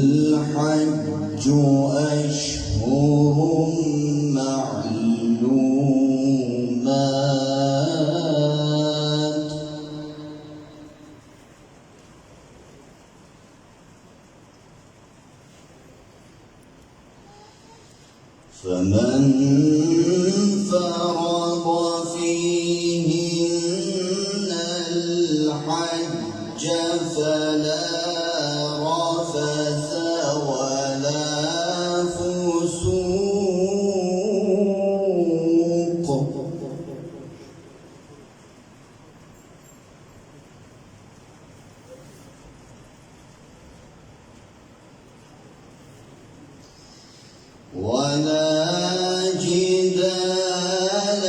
الحج أشهر معلومات فمن فرض فيهن الحج فلا رفث ولا فسوق ولا جدال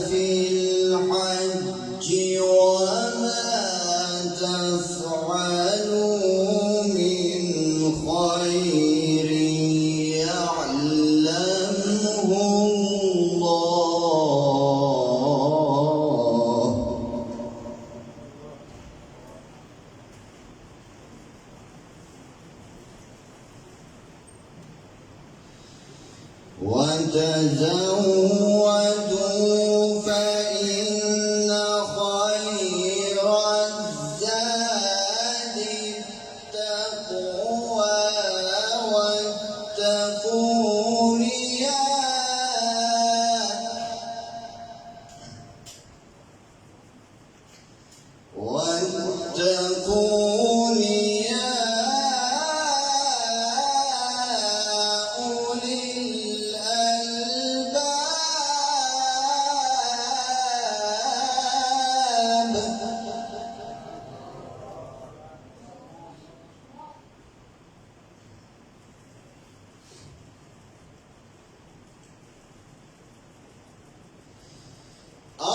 في الحج وما تفعلوا من خير يعلمه الله وتزودوا فإن خير الزاد التقوى واتقون يا أولي الألباب.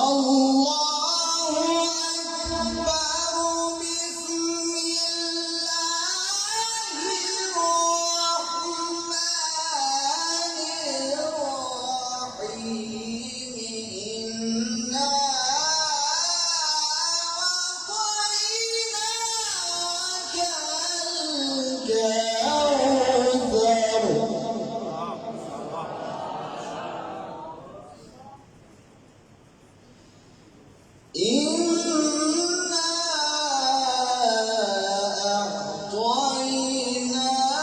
الله أكبر. بسم الله الرحمن الرحيم. إنا أعطيناك الكوثر. إنا أعطيناك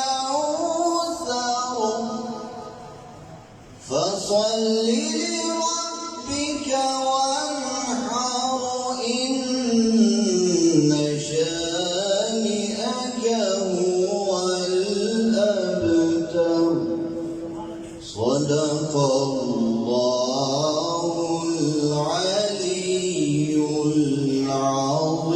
الكوثر فصل لربك وانحر إن شانئك هو الأبتر. صدق الله العلي العظيم.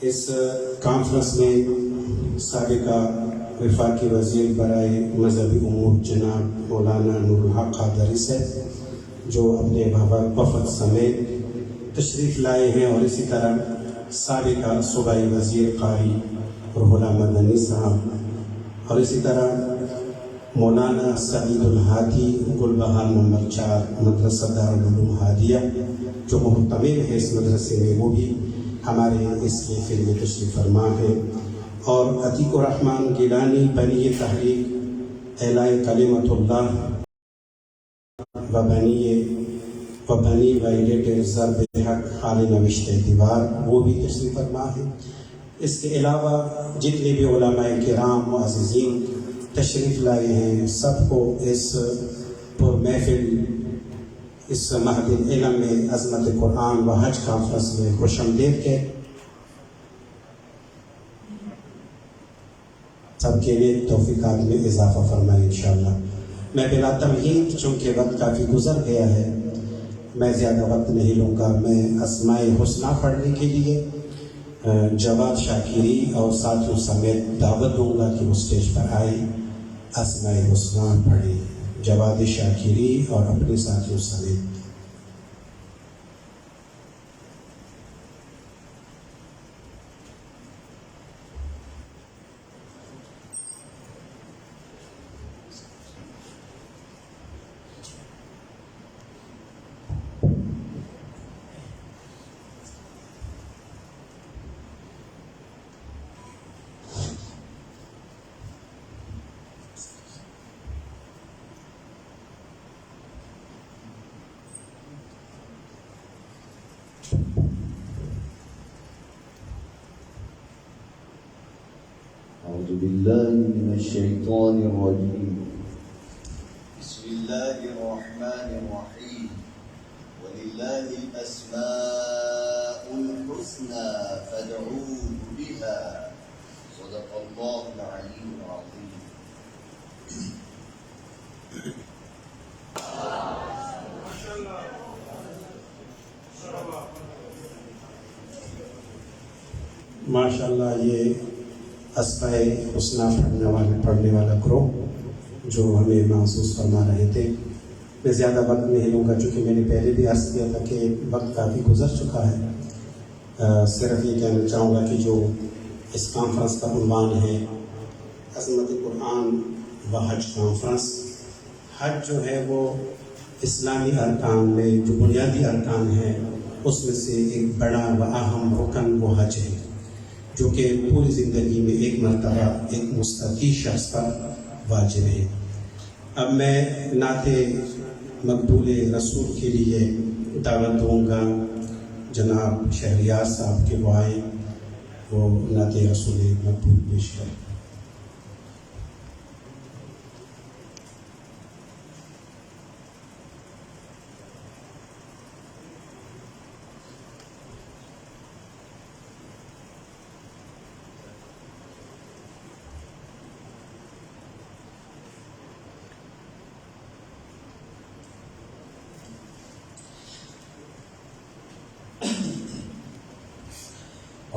اس کانفرنس میں سابقہ وفاقی وزیر برائے مذہبی امور جناب مولانا نور الحق قادری صاحب جو اپنے وفد سمیت تشریف لائے ہیں، اور اسی طرح سابقہ صوبائی وزیر قاری روح اللہ مدنی صاحب، اور اسی طرح مولانا سعید الہادی گلبہار نمبر 4 مدرسہ دارالعلوم ہادیہ جو محتمل ہے اس مدرسے میں، وہ بھی ہمارے اس محفل میں تشریف فرما ہے، اور عتیق الرحمن گیلانی بنی تحریک اعلاء کلمت اللہ و بنی وائلیٹ ضرب حق حال نوشت دیوار، وہ بھی تشریف فرما ہے۔ اس کے علاوہ جتنے بھی علماء کرام معززین تشریف لائے ہیں، سب کو اس پر محفل اس مہد علم میں عظمت قرآن و حج کانفرنس میں خوش آمدید کے سب کے لیے توفیقات میں اضافہ فرمائے انشاءاللہ۔ میں بلا تمہید، چونکہ وقت کافی گزر گیا ہے، میں زیادہ وقت نہیں لوں گا۔ میں اسماء حسنہ پڑھنے کے لیے جواد شاکری اور ساتھیوں سمیت دعوت دوں گا کہ وہ اسٹیج پر آئے، اسماء حسنہ پڑھیں، جواد شاکری اور اپنے ساتھیوں سمیت۔ أعوذ بالله من الشيطان الرجيم. بسم الله الرحمن الرحيم. ولله الأسماء الحسنى فادعوه بها. صدق الله العلي العظيم. ماشاءاللہ، یہ اسماء حسنہ پڑھنے والا گروہ جو ہمیں محسوس فرما رہے تھے۔ میں زیادہ وقت نہیں لوں گا، چونکہ میں نے پہلے بھی عرض کیا تھا کہ وقت کافی گزر چکا ہے۔ صرف یہ کہنا چاہوں گا کہ جو اس کانفرنس کا عنوان ہے عظمت قرآن و حج کانفرنس، حج جو ہے وہ اسلامی ارکان میں جو بنیادی ارکان ہیں اس میں سے ایک بڑا و اہم رکن وہ حج ہے، جو کہ پوری زندگی میں ایک مرتبہ ایک مستقی شخص پر واجب ہے۔ اب میں نعت مقبول رسول کے لیے دعوت دوں گا جناب شہریار صاحب کے وہ آئیں، وہ نعت رسول مقبول پیش کریں۔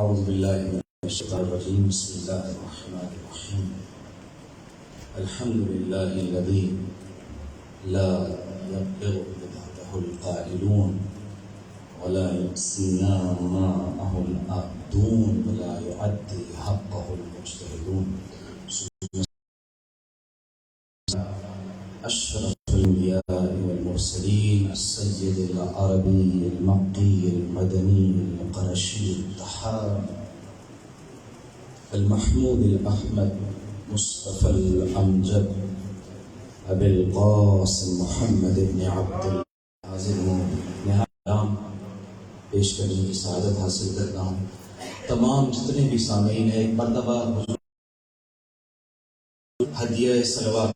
اعوذ باللہ من الشیطان الرجیم، بسم اللہ الرحمن الرحیم۔ الحمد للہ الذی لا یبلغ بدعته القائلون ولا یقصینا ماءه العابدون ولا يعدي حقه المجتهدون۔ اشرف الانبیاء والمرسلین، السید العربی المقی المدنی القرشی الطحان المحمود الاحمد مصطفى الامجد ابی القاسم محمد بن عبد حاضر ہوں، نام پیش کرنے کی سعادت حاصل کرتا ہوں۔ تمام جتنے بھی سامعین ہیں، ایک مرتبہ ہدیہ صلوات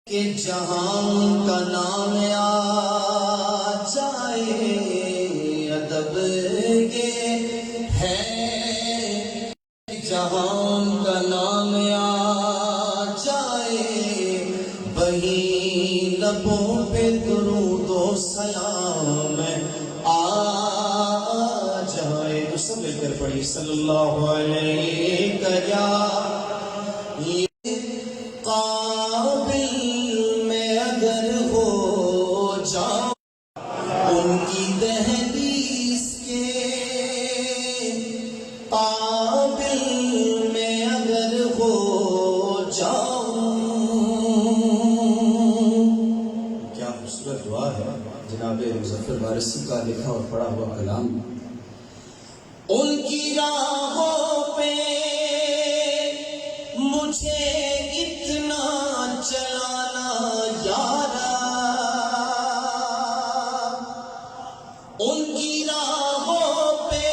کہ جہان کا نام آ جائے، ادب کے ہے جہان کا نام آ جائے۔ اللہ علیہ یا قابل میں اگر ہو جاؤں ان کی تحدیث کے قابل میں اگر ہو جاؤں. کیا خوبصورت دعا ہے جناب مظفر وارثی کا لکھا اور پڑھا ہوا کلام. ان کی راہوں پہ مجھے اتنا چلانا یارا، ان کی راہوں پہ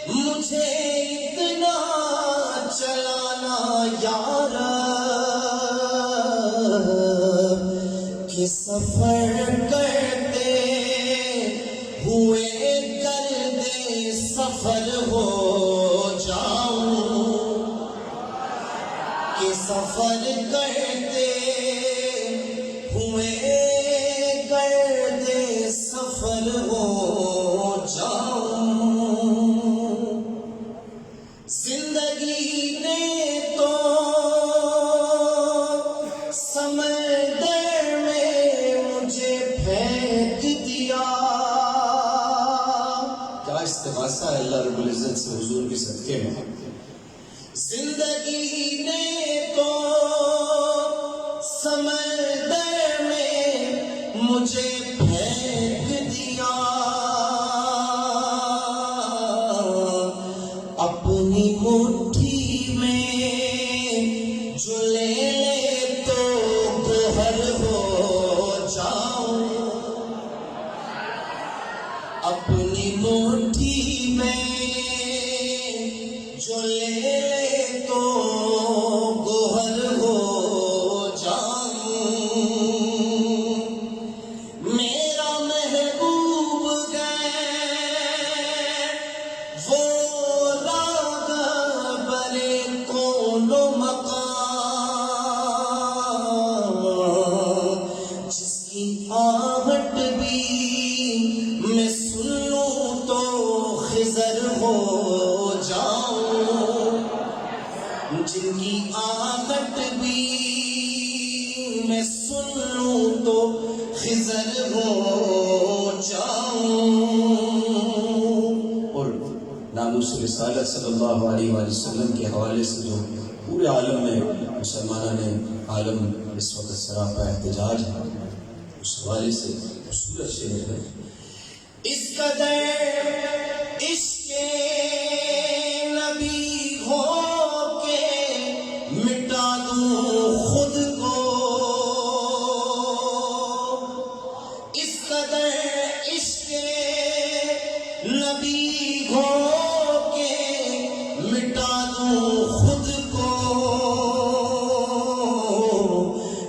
مجھے اتنا چلانا یارا کہ سفر کرتے ہوئے سفر ہو جاؤں، کہ سفر کرتے ہوئے گرد سفر ہو جاؤں. زندگی نے تو سمندر میں مجھے پھینک دیا. استغاثہ ہے اللہ رب العزت سے حضور کے صدقے میں. زندگی نے تو سمندر میں مجھے پھینک دیا، اپنی مٹھی میں جو لے لے تو گوہر ہو جاؤں. اپنی مٹھی میں جو لے لے تو گوہر ہو جاؤں. میرا محبوب گئے وہ راگ برے کون و مقام، جس کی آہٹ بھی میں سنوں تو خضر ہو جاؤں، جن کی آہٹ بھی میں سنوں تو خضر ہو جاؤں. اور ناموس رسالت صلی اللہ علیہ وآلہ وسلم کے حوالے سے جو پورے عالم میں مسلمانوں نے عالم اس وقت سراپا احتجاج ہے، اس حوالے سے خوبصورت شعر ہے. اس قدر عشق نبی ہو کے مٹا دوں خود کو، اس قدر عشق نبی ہو کے مٹا دوں خود کو،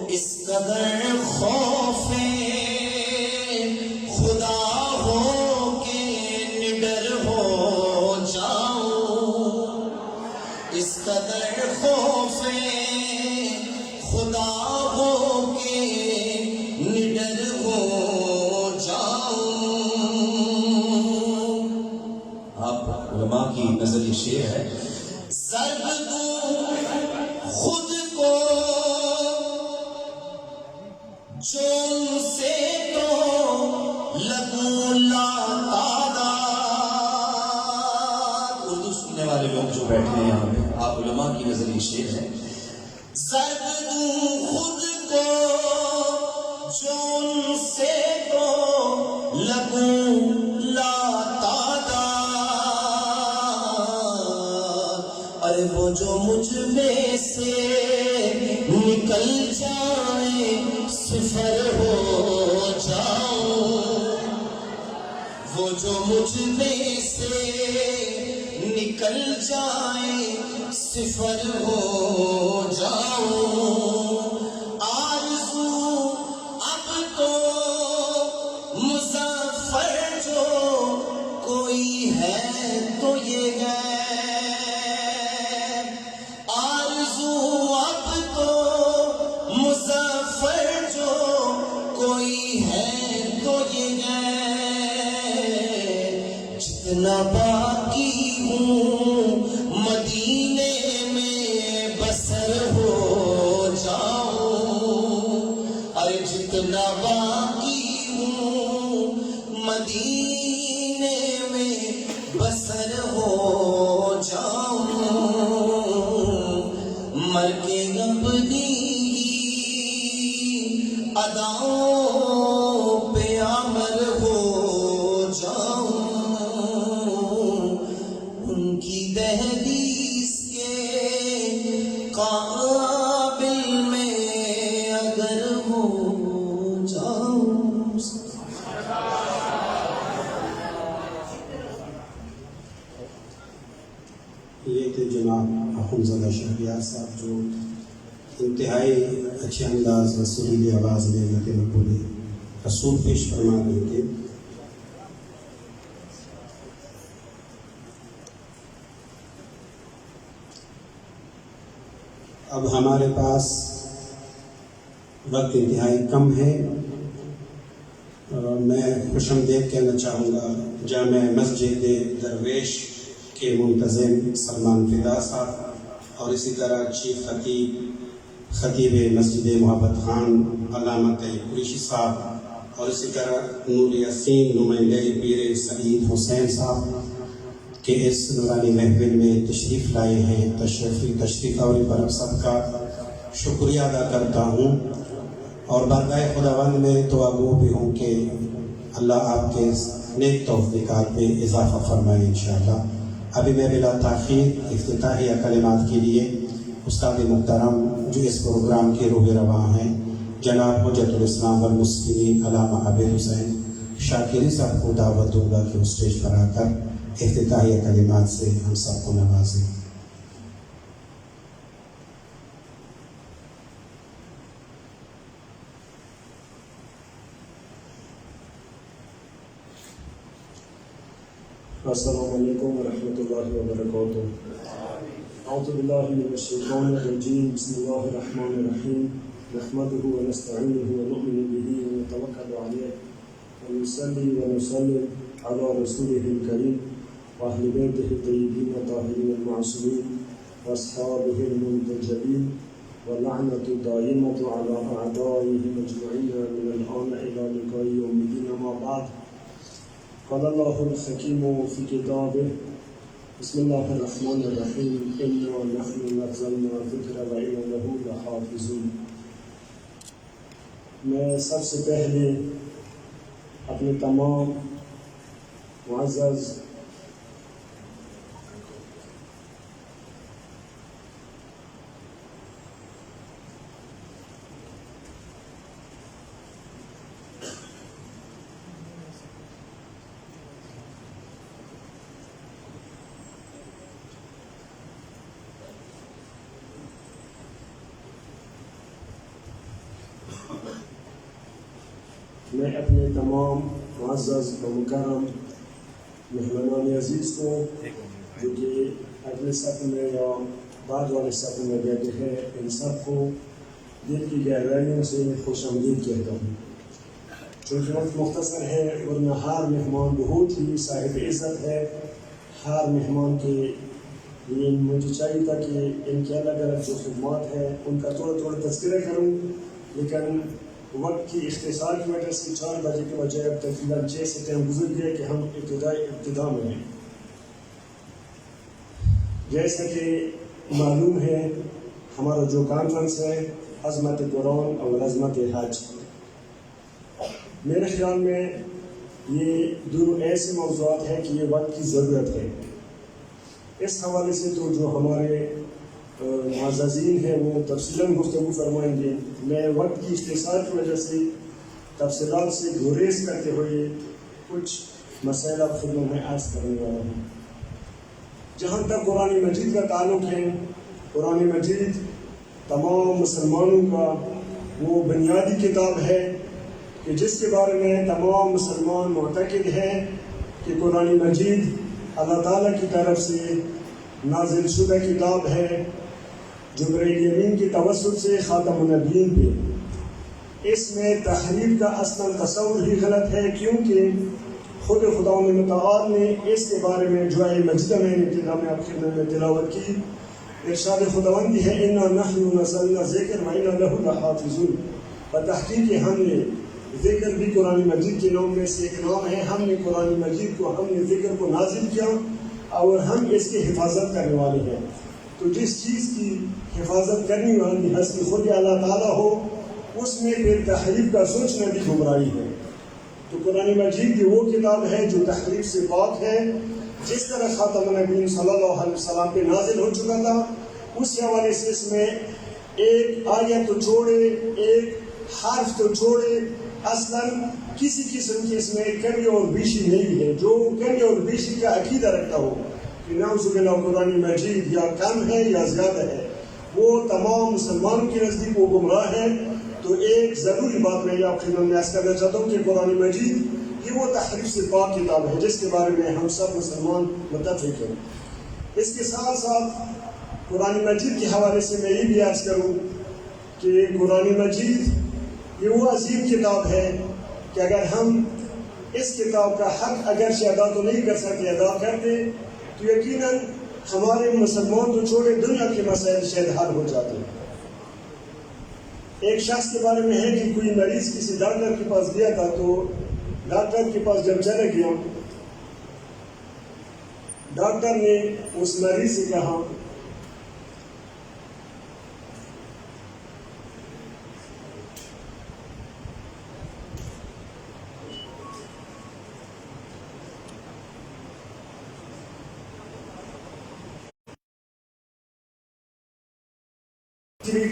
اس قدر خوف خدا ہو کے نڈر ہو جاؤں، اس قدر خوف خدا ہو کے نڈر ہو جاؤں. آپ علماء کی نظر یہ شعر ہے. ضرب دوں خود کو جو ان سے تو لگوں لاتعداد. اردو سننے والے لوگ جو بیٹھے ہیں یہاں پہ، آپ علماء کی نظر یہ شعر ہے. ضرب دوں خود کو جو ان سے تو لگوں لاتعداد. ارے وہ جو مجھ میں سے نکل جائے صفر ہو جاؤں، وہ جو مجھ میں سے نکل جائے صفر ہو جاؤں. آرزو اب تو مظفر جو کوئی ہے تو یہ ہے، آرزو اب تو مظفر جو کوئی ہے تو یہ ہے، جتنا باقی قابل میں اگر ہو جاؤں. یہ تھے جناب اخونزادہ شہریار صاحب جو انتہائی اچھے انداز و سریلی آواز میں نعت مقبول رسول پیش فرما رہے تھے. اب ہمارے پاس وقت انتہائی کم ہے. میں خوش آمدید کہنا چاہوں گا جامع مسجد درویش کے منتظم سلمان فدا صاحب اور اسی طرح چیف خطیب مسجد محبت خان علامت قریشی صاحب اور اسی طرح نور یاسین نمائندے پیر سعید حسین صاحب کہ اس نورانی محفل میں تشریف لائے ہیں. تشریف آوری پر اب سب کا شکریہ ادا کرتا ہوں اور بارگاہ خداوند میں دعا گو بھی ہوں کہ اللہ آپ کے نیک توفیقات میں اضافہ فرمائے انشاءاللہ. ابھی میں بلا تاخیر افتتاحیہ کلمات کے لیے استاد محترم جو اس پروگرام کے روح رواں ہیں جناب حجت الاسلام والمسلمین علامہ عابد حسین شاکری صاحب کو دعوت دوں گا کہ وہ اسٹیج پر آ کر افتتاحیہ کلمات سے ہم سب کو نوازیں. السلام علیکم ورحمۃ اللہ وبرکاتہ. اعوذ باللہ من الشیطان الرجیم. بسم اللہ الرحمن الرحیم. نحمده ونستعینه ونؤمن به ونتوکل علیہ ونصلی ونسلم علی رسوله الکریم واہل بیتہ الطیبین الطاہرین المعصومین واصحابہ المنتجبین واللعنۃ الدائمۃ علی اعدائهم اجمعین من الآن الی لقاء یوم الدین. اما بعد. قال اللہ الحکیم فی کتابہ بسم اللہ الرحمن الرحیم. انا نحن نزلنا الذکر وإنا له لحافظون. میں سب سے پہلے اپنے تمام معزز و مکرم مہمانان عزیز کو جو کہ اگلے صف میں یا بعد والے صف میں بیٹھے ہیں ان سب کو دل کی گہرائیوں سے خوش آمدید کہتا ہوں. چونکہ وقت مختصر ہے ورنہ ہر مہمان بہت ہی صاحب عزت ہے. ہر مہمان کے لیے مجھے چاہیے تھا کہ ان کے الگ الگ جو خدمات ہیں ان کا تھوڑا تھوڑا تذکرہ کروں، لیکن وقت کی اختصار کی وجہ سے 4 بجے کے بجائے اب تقریباً 6 سے ٹائم گزر گیا کہ ہم ابتدا میں ہیں. جیسا کہ معلوم ہے ہمارا جو کانفرنس ہے عظمت قرآن اور عظمت حج، میرے خیال میں یہ دونوں ایسے موضوعات ہیں کہ یہ وقت کی ضرورت ہے. اس حوالے سے تو جو ہمارے معززین ہیں وہ تفصیلاً گفتگو فرمائیں گے. میں وقت کی اختصار کی وجہ سے تفصیلات سے گریز کرتے ہوئے کچھ مسائل آپ خدمت میں عرض کرنے والا ہوں. جہاں تک قرآن مجید کا تعلق ہے، قرآن مجید تمام مسلمانوں کا وہ بنیادی کتاب ہے کہ جس کے بارے میں تمام مسلمان معتقد ہیں کہ قرآن مجید اللہ تعالیٰ کی طرف سے نازل شدہ کتاب ہے. جبرائیل امین کی توسط سے خاتم النبیین پہ اس میں تحریف کا اصل تصور ہی غلط ہے، کیونکہ خود خدا متعال نے اس کے بارے میں جو مجیدہ میں ابتدا میں آپ خدمت میں تلاوت کی. ارشاد خداوندی ہے انا نحن نزلنا ذکر وانا له لحافظون. بتحقیق ہم نے ذکر بھی قرآن مجید کے نام میں سے ایک نام ہے. ہم نے قرآن مجید کو ہم نے ذکر کو نازل کیا اور ہم اس کی حفاظت کرنے والے ہیں. تو جس چیز کی حفاظت کرنے والی ہستی خود اللہ تعالیٰ ہو اس میں پھر تحریف کا سوچنا بھی گمراہی ہے. تو قرآن مجید کی وہ کتاب ہے جو تحریف سے پاک ہے. جس طرح خاتم النبیین صلی اللہ علیہ وسلم پہ نازل ہو چکا تھا اس حوالے سے اس میں ایک آیت تو چھوڑے، ایک حرف تو چھوڑے، اصلاً کسی قسم کی اس میں کمی اور بیشی نہیں ہے۔ جو کمی اور بیشی کا عقیدہ رکھتا ہو کہ نعوذ باللہ قرآن مجید یا کم ہے یا زیادہ ہے، وہ تمام مسلمانوں کے نزدیک وہ گمراہ ہے۔ تو ایک ضروری بات میں آپ خدمت میں عرض کرنا چاہتا ہوں کہ قرآن مجید یہ وہ تحریف سے پاک کتاب ہے جس کے بارے میں ہم سب مسلمان متفق ہیں۔ اس کے ساتھ ساتھ قرآن مجید کے حوالے سے میں یہ بھی عرض کروں کہ قرآن مجید یہ وہ عظیم کتاب ہے کہ اگر ہم اس کتاب کا حق اگرچہ ادا تو نہیں کر سکتے، ادا کر دیں تو یقیناً ہمارے مسلمان تو چھوڑے دنیا کے مسائل شاید حل ہو جاتے ہیں۔ ایک شخص کے بارے میں ہے کہ کوئی مریض کسی ڈاکٹر کے پاس گیا تھا، تو ڈاکٹر کے پاس جب چلے گیا، ڈاکٹر نے اس مریض سے کہا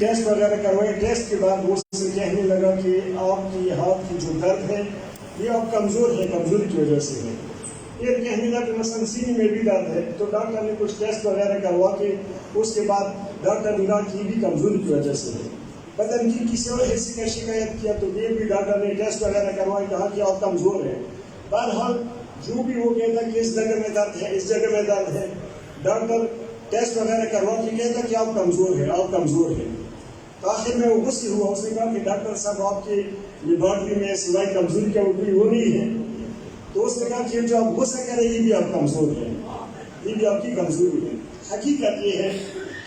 ٹیسٹ وغیرہ کروائے۔ ٹیسٹ کے بعد وہ سے کہنے لگا کہ آپ کی ہاتھ کی جو درد ہے یہ آپ کمزور ہے، کمزوری کی وجہ سے ہے۔ یہ کہنے لگا کہ مثلا سینے میں بھی درد ہے، تو ڈاکٹر نے کچھ ٹیسٹ وغیرہ کروا کے اس کے بعد ڈاکٹر نے کہا کہ یہ بھی کمزوری کی وجہ سے ہے۔ بدن کی کسی اور حصے کا شکایت کیا تو یہ بھی ڈاکٹر نے ٹیسٹ وغیرہ کروائے، کہا کہ آپ کمزور ہیں۔ بہرحال جو بھی وہ کہتا کہ اس جگہ میں درد ہے، اس جگہ میں درد ہے، ڈاکٹر ٹیسٹ وغیرہ کروا کے کہتا کہ آپ کمزور ہیں، آپ کمزور ہیں۔ تو آخر میں وہ غصے ہوا، اس نے کہا کہ ڈاکٹر صاحب آپ کے لیبارٹری میں سوائے کمزوری کا کوئی وہ نہیں ہے۔ تو اس نے کہا کہ جو آپ غصہ کریں یہ بھی آپ کمزور ہیں، یہ بھی آپ کی کمزوری ہے۔ حقیقت یہ ہے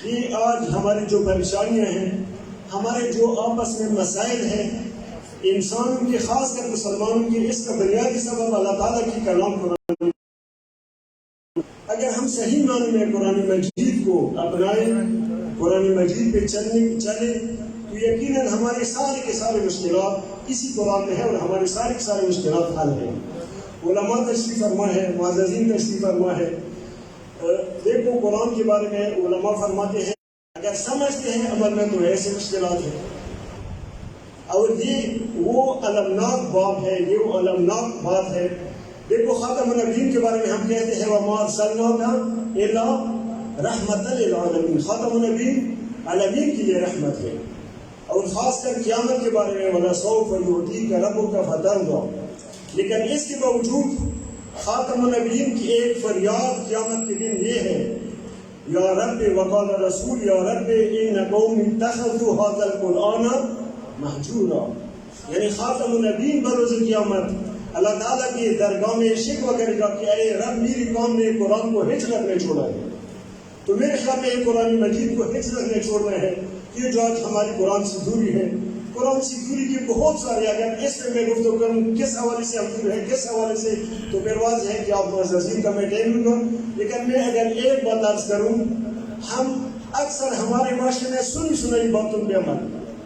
کہ آج ہماری جو پریشانیاں ہیں، ہمارے جو آپس میں مسائل ہیں انسانوں کے، خاص کر مسلمانوں کے، اس کا بنیادی سبب اللہ تعالیٰ کی کلام قرآن۔ اگر ہم صحیح معنی میں قرآن مجید کو اپنائیں، قرآن مجید پہ چلیں تو یقیناً ہمارے سارے کے سارے مشکلات اسی قرآن میں ہیں اور ہمارے سارے کے سارے مشکلات حل ہیں۔ علماء تشریف فرما ہے، معززین تشریف فرما ہے۔ دیکھو قرآن کے بارے میں علماء فرماتے ہیں اگر سمجھتے ہیں عمل میں تو ایسے مشکلات ہیں، اور یہ وہ المناک باب ہے، یہ وہ المناک بات ہے۔ دیکھو خاتم النبیین کے بارے میں ہم کہتے ہیں وَمَا أَرْسَلْنَاكَ إِلَّا رحمۃ للعالمین، خاتم النبیین عالمین کے لیے رحمت ہے۔ اور خاص کر قیامت کے بارے میں وَلَسَوْفَ يُعْطِيكَ رَبُّكَ فَتَرْضَىٰ، لیکن اس کے باوجود خاتم النبیین کی ایک فریاد قیامت کے دن یہ ہے یا رب وقال رسول یا رب ان قوم اتخذوا هذا القرآن مہجورا، یعنی خاتم النبیین بروز قیامت اللہ تعالیٰ کی درگاہ میں شکوہ کرے گا کہ اے رب میری قوم نے قرآن کو ہجرت میں چھوڑا ہے۔ تو میرے خیال میں یہ قرآن مجید کو ہجرت میں چھوڑنا ہے، یہ جو آج ہماری قرآن سے دوری ہے۔ قرآن سے دوری کی بہت سارے، اگر اس میں گفتگو کروں کس حوالے سے ہم دور ہیں، کس حوالے سے، تو پھر واضح ہے کہ آپ معززین کا میں ٹائم لوں گا۔ لیکن میں اگر ایک بات عرض کروں، ہم اکثر ہمارے معاشرے میں سنی سنائی باتوں پہ عمل،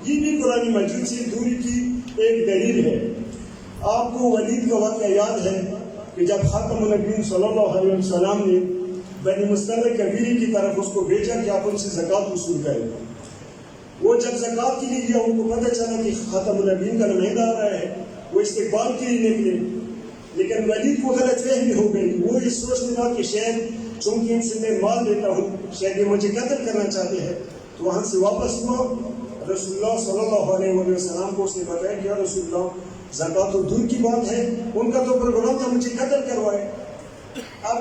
یہ بھی قرآن مجید سے دوری کی ایک دلیل ہے۔ آپ کو ولید کا واقعہ یاد ہے کہ جب خاتم النبیین صلی اللہ علیہ وسلم نے بنی مستلق کبیری کی طرف اس کو بھیجا کہ آپ ان سے زکوٰۃ وصول کریں، وہ جب زکوٰۃ کے لیے گیا ان کو پتہ چلا کہ خاتم النبیین کا نمائندہ آ رہا ہے، وہ استقبال کے لیے نکلے، لیکن ولید کو غلط فہمی ہو گئی۔ وہ یہ سوچنے لگا کہ شاید چونکہ ان سے میں مال لیتا ہوں شاید یہ مجھے قتل کرنا چاہتے ہیں، تو وہاں سے واپس ہوا۔ رسول اللہ صلی اللہ علیہ وسلم کو اس نے بتایا کہ یا رسول اللہ زکوٰۃ تو دور کی بات ہے، ان کا تو پروگرام تھا مجھے قتل کروائے۔ اب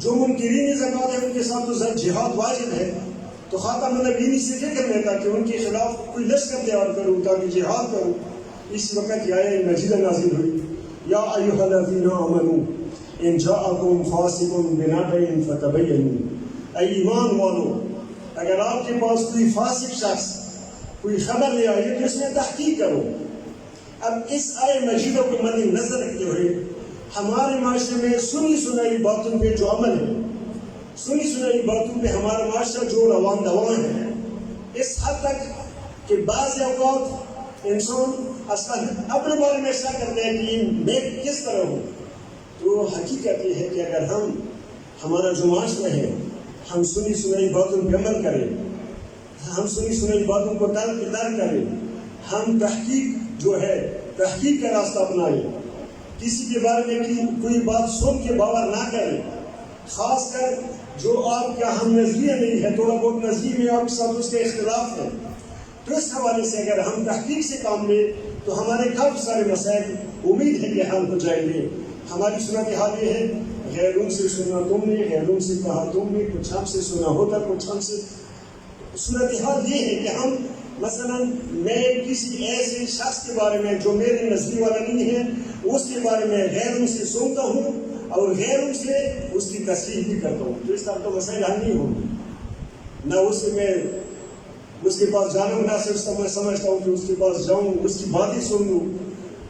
جو منکرین زکوٰۃ ہے ان کے ساتھ تو جہاد واجب ہے، تو خاتم النبیین سے فکر میں تھا کہ ان کے خلاف کوئی لشکر تیار کروں تاکہ جہاد کروں۔ اس وقت یہ آیت مجیدہ نازل ہوئی یا ایھا الذین آمنوا ان جاءکم فاسق بنبأ فتبینوا، اے ایمان والو اگر آپ کے پاس کوئی فاسق شخص کوئی خبر لے آئے تو اس میں تحقیق کرو۔ اب اس آیت مجیدہ کو مد نظر رکھتے ہوئے ہمارے معاشرے میں سنی سنائی باتوں پہ جو عمل ہے، سنی سنائی باتوں پہ ہمارا معاشرہ جو روان دوان ہے، اس حد تک کہ بعض اوقات انسان اصلا اپنے بارے میں ایسا کرتے ہیں کہ میں کس طرح ہوں۔ تو حقیقت یہ ہے کہ اگر ہم ہمارا جو معاشرہ ہے ہم سنی سنائی باتوں پہ عمل کریں، ہم سنی سنی باتوں کو ترک کریں، ہم تحقیق جو ہے تحقیق کا راستہ اپنائیں، کسی کے بارے میں کوئی بات سن کے باور نہ کریں، خاص کر جو آپ کا ہم نظریہ نہیں ہے، تھوڑا بہت نظریے میں آپ کے ساتھ اس کے اختلاف ہے، تو اس حوالے سے اگر ہم تحقیق سے کام لیں تو ہمارے کافی سارے مسائل امید ہے کہ حل ہو جائیں گے۔ ہماری صورتحال یہ ہے، غیروں سے سنا تم نے، غیروں سے کہا تم نے، کچھ ہم سے سنا ہوتا، کچھ ہم سے۔ صورتحال یہ ہے کہ ہم مثلا میں کسی ایسے شخص کے بارے میں جو میرے نظریے والا نہیں ہے اس کے بارے میں غیروں سے سنتا ہوں اور غیروں سے اس کی تصحیح بھی کرتا ہوں، تو اس طرح تو مسائل حل نہیں ہوں گے۔ نہ اس سے میں اس کے پاس جانا نہ صرف میں سمجھتا ہوں کہ اس کے پاس جاؤں، اس کی باتیں سن لوں،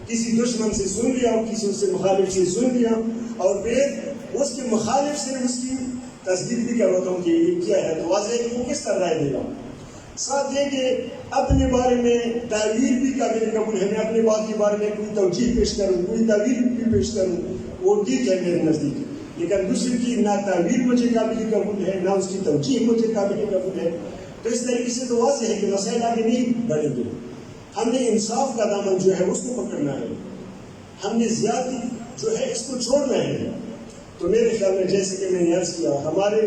کسی دشمن سے سن لیا، کسی اس سے مخالف سے سن لیا، اور پھر اس کے مخالف سے اس کی تصدیق بھی کرواتا ہوں کہ یہ کیا ہے، تو واضح ہے کہ وہ کس طرح رائے دے گا۔ ساتھ یہ کہ اپنے بارے میں تعبیر بھی قابل قبول ہے، میں اپنے بات کے بارے میں کوئی توجیہ پیش کروں، کوئی تعبیر بھی پیش کروں، وہ ٹھیک ہے میرے نزدیک، لیکن دوسرے کی نہ تعبیر مجھے قابل قبول ہے، نہ اس کی توجیہ مجھے قابل قبول ہے، تو اس طریقے سے تو واضح ہے کہ مسائل آگے نہیں بڑھیں گے۔ ہم نے انصاف کا دامن جو ہے اس کو پکڑنا ہے، ہم نے زیادتی جو ہے اس کو چھوڑنا ہے۔ تو میرے خیال میں جیسے کہ میں نے عرض کیا، ہمارے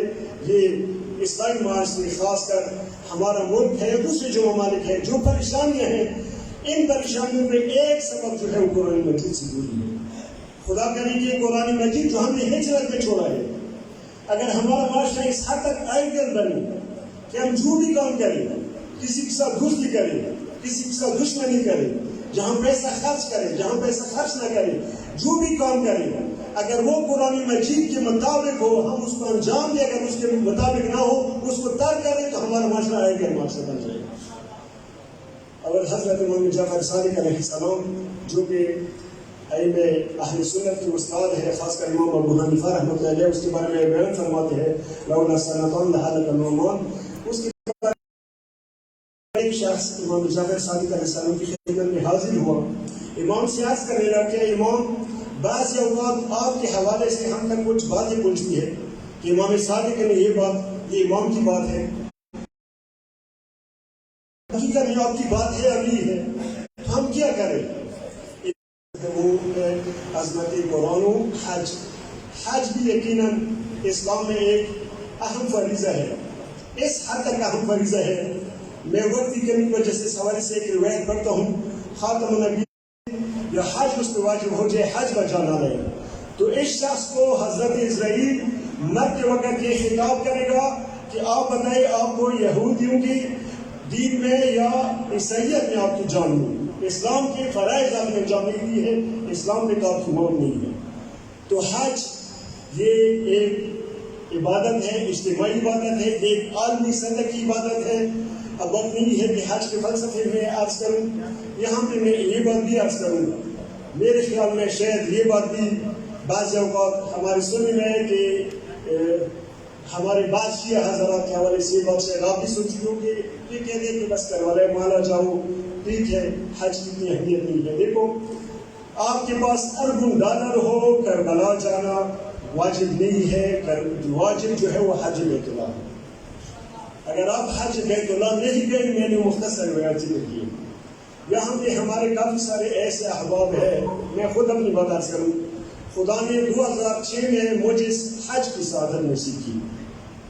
یہ اسلامی معاشرے خاص کر ہمارا ملک ہے، دوسرے جو ممالک ہیں، جو پریشانیاں ہیں، ان پریشانیوں میں ایک سبب جو ہے وہ قرآن مجید سے جڑی ہے۔ خدا کرے کہ قرآن مجید جو ہم نے ہجرت میں چھوڑا ہے، اگر ہمارا معاشرہ اس حد تک آئیڈیل بنے کہ ہم جو بھی کام کریں، کسی کے ساتھ دوستی کریں، کسی کے ساتھ دشمنی کریں، جہاں پیسہ خرچ کریں، جہاں پیسہ خرچ نہ کریں، جو بھی کام کریں، اگر وہ قرآن مجید کے مطابق ہو، ہم اس کو انجام دیں، اگر اس کے مطابق نہ ہو، اس کو ترک کریں، تو ہمارا معاشرہ آئیڈیل معاشرہ بن جائے گا۔ اور حضرت امام جعفر صادق علیہ السلام جو کہ ائمہ اہل سنت کے استاد ہے، خاص کر امام ابو حنیفہ رحمۃ اللہ علیہ، اس کے بارے میں بیان فرماتے ہیں، لولا سنتان لحلق النعمان، اس کے بارے میں ایک شخص امام جعفر صادق علیہ السلام کی خدمت میں حاضر ہوا، امام سے عرض کرنے لگا کہ امام، بعض اوقات آپ کے حوالے سے ہم تک کچھ باتیں پہنچتی ہے کہ امام صادق نے یہ بات، یہ امام کی بات ہے، حقیقت میں آپ کی بات ہے ابھی ہے، تو ہم کیا کریں؟ وہ عظمت قرآن و حج، حج بھی یقیناً اسلام میں ایک اہم فریضہ ہے، اس حد تک اہم فریضہ ہے، میں وقت کی کمی کی وجہ سے اس حوالے سے ایک روایت پڑھتا ہوں، خاتم النبی یا حج اس پہ واجب ہو جائے، حج بچا نہ رہے، تو اس شخص کو حضرت اسرائیل مرتے وقت یہ خطاب کرے گا کہ آپ بتائیں آپ کو یہودیوں کی دین میں یا عیسائیت میں آپ کی جان نہیں، اسلام کے فرائض آپ نے انجام نہیں دی ہے، اسلام میں تو آپ کی موت نہیں ہے۔ تو حج یہ ایک عبادت ہے، اجتماعی عبادت ہے، ایک عالمی سطح کی عبادت ہے۔ اب وقت نہیں ہے کہ حج کے فلسفے میں عرض کروں، یہاں پہ میں یہ بات بھی عرض کروں گا، میرے خیال میں شاید یہ بات بھی بعض اوقات ہمارے سننے میں ہے کہ ہمارے بعض شیعہ حضرات کے حوالے سے یہ بات شاید آپ بھی سن چکے ہوں کہ یہ کہتے ہیں کہ بس کروالے مالا جاؤ، ٹھیک ہے، حج کی اتنی اہمیت نہیں ہے۔ دیکھو، آپ کے پاس اربوں ڈالر ہو، کربلا جانا واجب نہیں ہے، واجب جو ہے وہ حج بیت اللہ ہے۔ اگر آپ حج بیت اللہ نہیں گئے، میں نے مختصر روایت ذکر کی، یہاں پہ ہمارے کافی سارے ایسے احباب ہیں، میں خود اپنی بات عرض کروں، خدا نے 2006 میں مجھے حج کی سعادت نصیب کی۔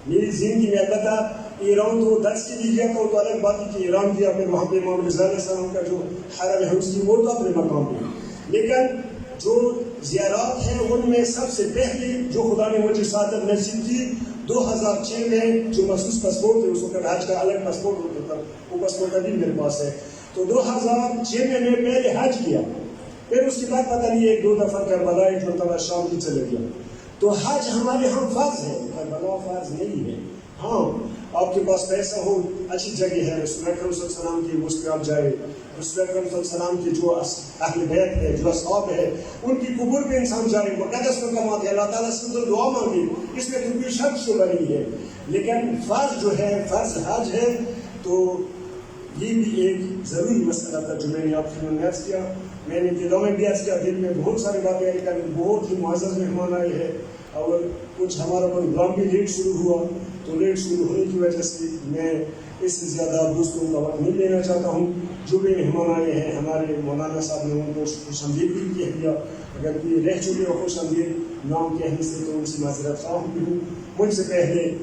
میری زندگی میں البتہ ایران تو درس کے لیے گیا تھا، وہ تو الگ بات ہے کہ ایران گیا، پھر وہاں پہ امام رضا علیہ السلام کا جو حرم ہے اس کی وہ تو اپنے مقام پہ، لیکن جو زیارات ہیں ان میں سب سے پہلے جو خدا نے مجھے سعادت نصیب کی 2006 میں جو مخصوص پاسپورٹ ہے، اس وقت حج کا الگ پاسپورٹ ہوتا تھا، وہ پاسپورٹ ابھی میرے پاس ہے، تو 2006 میں نے پہلے حج کیا، پھر اس کے بعد پتہ نہیں ایک دو دفعہ کربلا، ایک مرتبہ شام کی چلے گیا۔ تو حج ہمارے ہاں فرض ہے، کربلا فرض نہیں ہے۔ ہاں آپ کے پاس پیسہ ہو، اچھی جگہ ہے، رسول اکرم صلی اللہ علیہ وسلم کی اس پہ آپ جائے، رسول اکرم صلی اللہ علیہ وسلم کے جو اہل بیت ہے، جو اصحاب ہے، ان کی قبور پہ انسان جائے، مقدس مقامات ہے، اللہ تعالیٰ سے دعا مانگے، اس میں تو کوئی شک شبہ نہیں ہے، لیکن فرض جو ہے، فرض حج ہے، تو یہ بھی ایک ضروری مسئلہ تھا جو میں نے آپ کے عرض کیا۔ میں نے دلوں میں بھی عرض کیا، دل میں بہت ساری باتیں آئی، لیکن بہت ہی معزز مہمان آئے ہیں، اور کچھ ہمارا پروگرام بھی لیٹ شروع ہوا، تو لیٹ شروع ہونے کی وجہ سے میں اس سے زیادہ دوستوں کا وقت نہیں لینا چاہتا ہوں. جو بھی مہمان آئے ہیں ہمارے مولانا صاحب نے ان کو خوش آمدید بھی کہہ دیا. اگر کوئی رہ چکے ہو خوش آمدید نام کہنے سے تو ان سے معذرت خواہ بھی ہوں. مجھ سے پہلے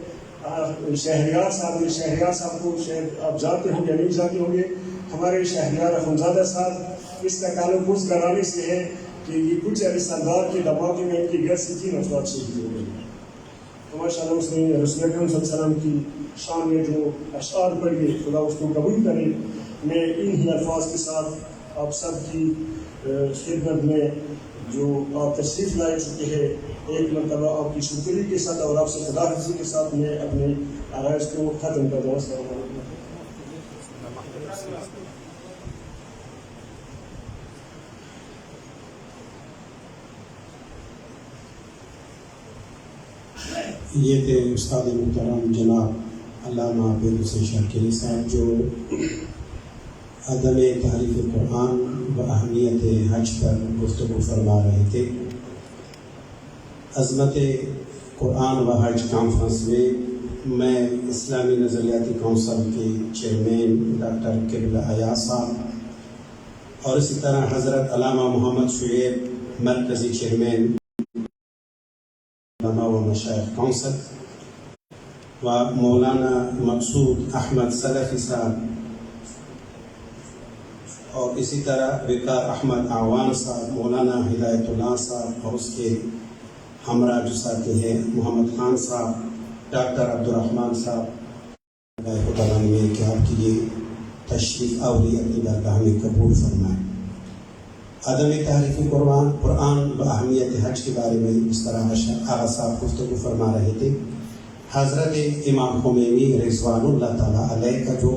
شہریار صاحب کو شاید آپ جانتے ہوں یا نہیں جانتے ہوں گے. ہمارے شہریار اخنزادہ صاحب اس کا تعلق اس گھرانے سے ہے کہ یہ کچھ علی سردار کے دماغے میں ان کے گھر سے 3 افراد شہید ہو گئے. تو ماشاء اللہ اس نے رسول اکرم صلی اللہ علیہ وسلم کی شان میں جو اشعار پڑھے خدا اس کو قبول کرے. میں انہی الفاظ کے ساتھ آپ سب کی خدمت میں جو آپ تشریف لائے چکے ہیں ایک مرتبہ آپ کی شکریہ کے ساتھ اور آپ سے خدا حافظی کے ساتھ میں اپنے آرائش کو ختم کر دوں. السلام علیکم. یہ تھے استاد محترم جناب علامہ عبید حسین شاکری صاحب جو عدم تعریف قرآن و اہمیت حج پر گفتگو فرما رہے تھے. عظمت قرآن و حج کانفرنس میں اسلامی نظریاتی کونسل کے چیئرمین ڈاکٹر قبلہ ایاز صاحب اور اسی طرح حضرت علامہ محمد شعیب مرکزی چیئرمین علماء و مشائخ کونسل و مولانا مقصود احمد سلفی صاحب اور اسی طرح وقار احمد اعوان صاحب، مولانا ہدایت اللہ صاحب اور اس کے ہمراہ جو ساتھی ہیں محمد خان صاحب، ڈاکٹر عبدالرحمن صاحب، خدا میں کہ آپ کی یہ تشریف آوری اپنی بارگاہ میں قبول فرمائیں. عدم تعریف قرآن و اہمیت حج کے بارے میں اس طرح آغا صاحب گفتگو فرما رہے تھے. حضرت امام خمینی رضوان اللہ تعالیٰ علیہ کا جو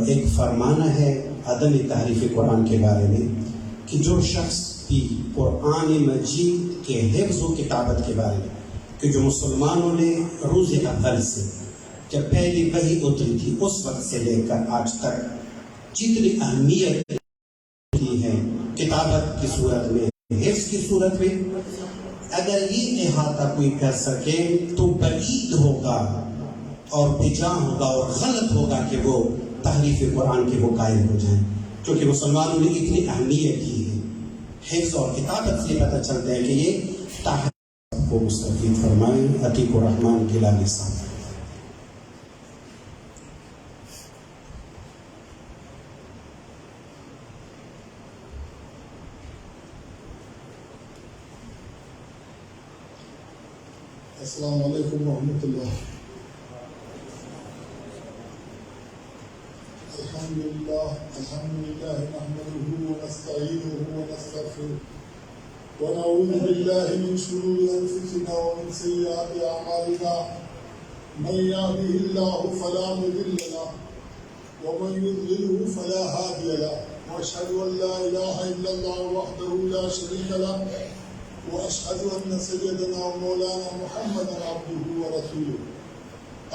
ایک فرمانہ ہے عدم تعریف قرآن کے بارے میں کہ جو شخص بھی قرآن مجید کے حفظ و کتابت کے بارے میں کہ جو مسلمانوں نے روز اول سے جب پہلی وحی اتری تھی اس وقت سے لے کر آج تک جتنی اہمیت دی ہے کتابت کی صورت میں حفظ کی صورت میں، اگر یہ احاطہ کوئی کر سکے تو بعید ہوگا اور بجا ہوگا اور غلط ہوگا کہ وہ تحریف قرآن کے وہ قائل ہو جائیں، کیونکہ مسلمانوں نے اتنی اہمیت کی ہے. حفظ اور کتابت سے پتہ چلتا ہے کہ یہ تحریف کو مستفید فرمائیں. عتیق الرحمن گیلانی صاحب. السلام علیکم ورحمۃ اللہ. الحمد لله نحمده ونستعينه ونستغفره ونعوذ بالله من شرور انفسنا ومن سيئات اعمالنا. من يهده الله فلا مضل له ومن يضلله فلا هادي له. واشهد ان لا اله الا الله وحده لا شريك له واشهد ان سيدنا ومولانا محمدا عبده ورسوله.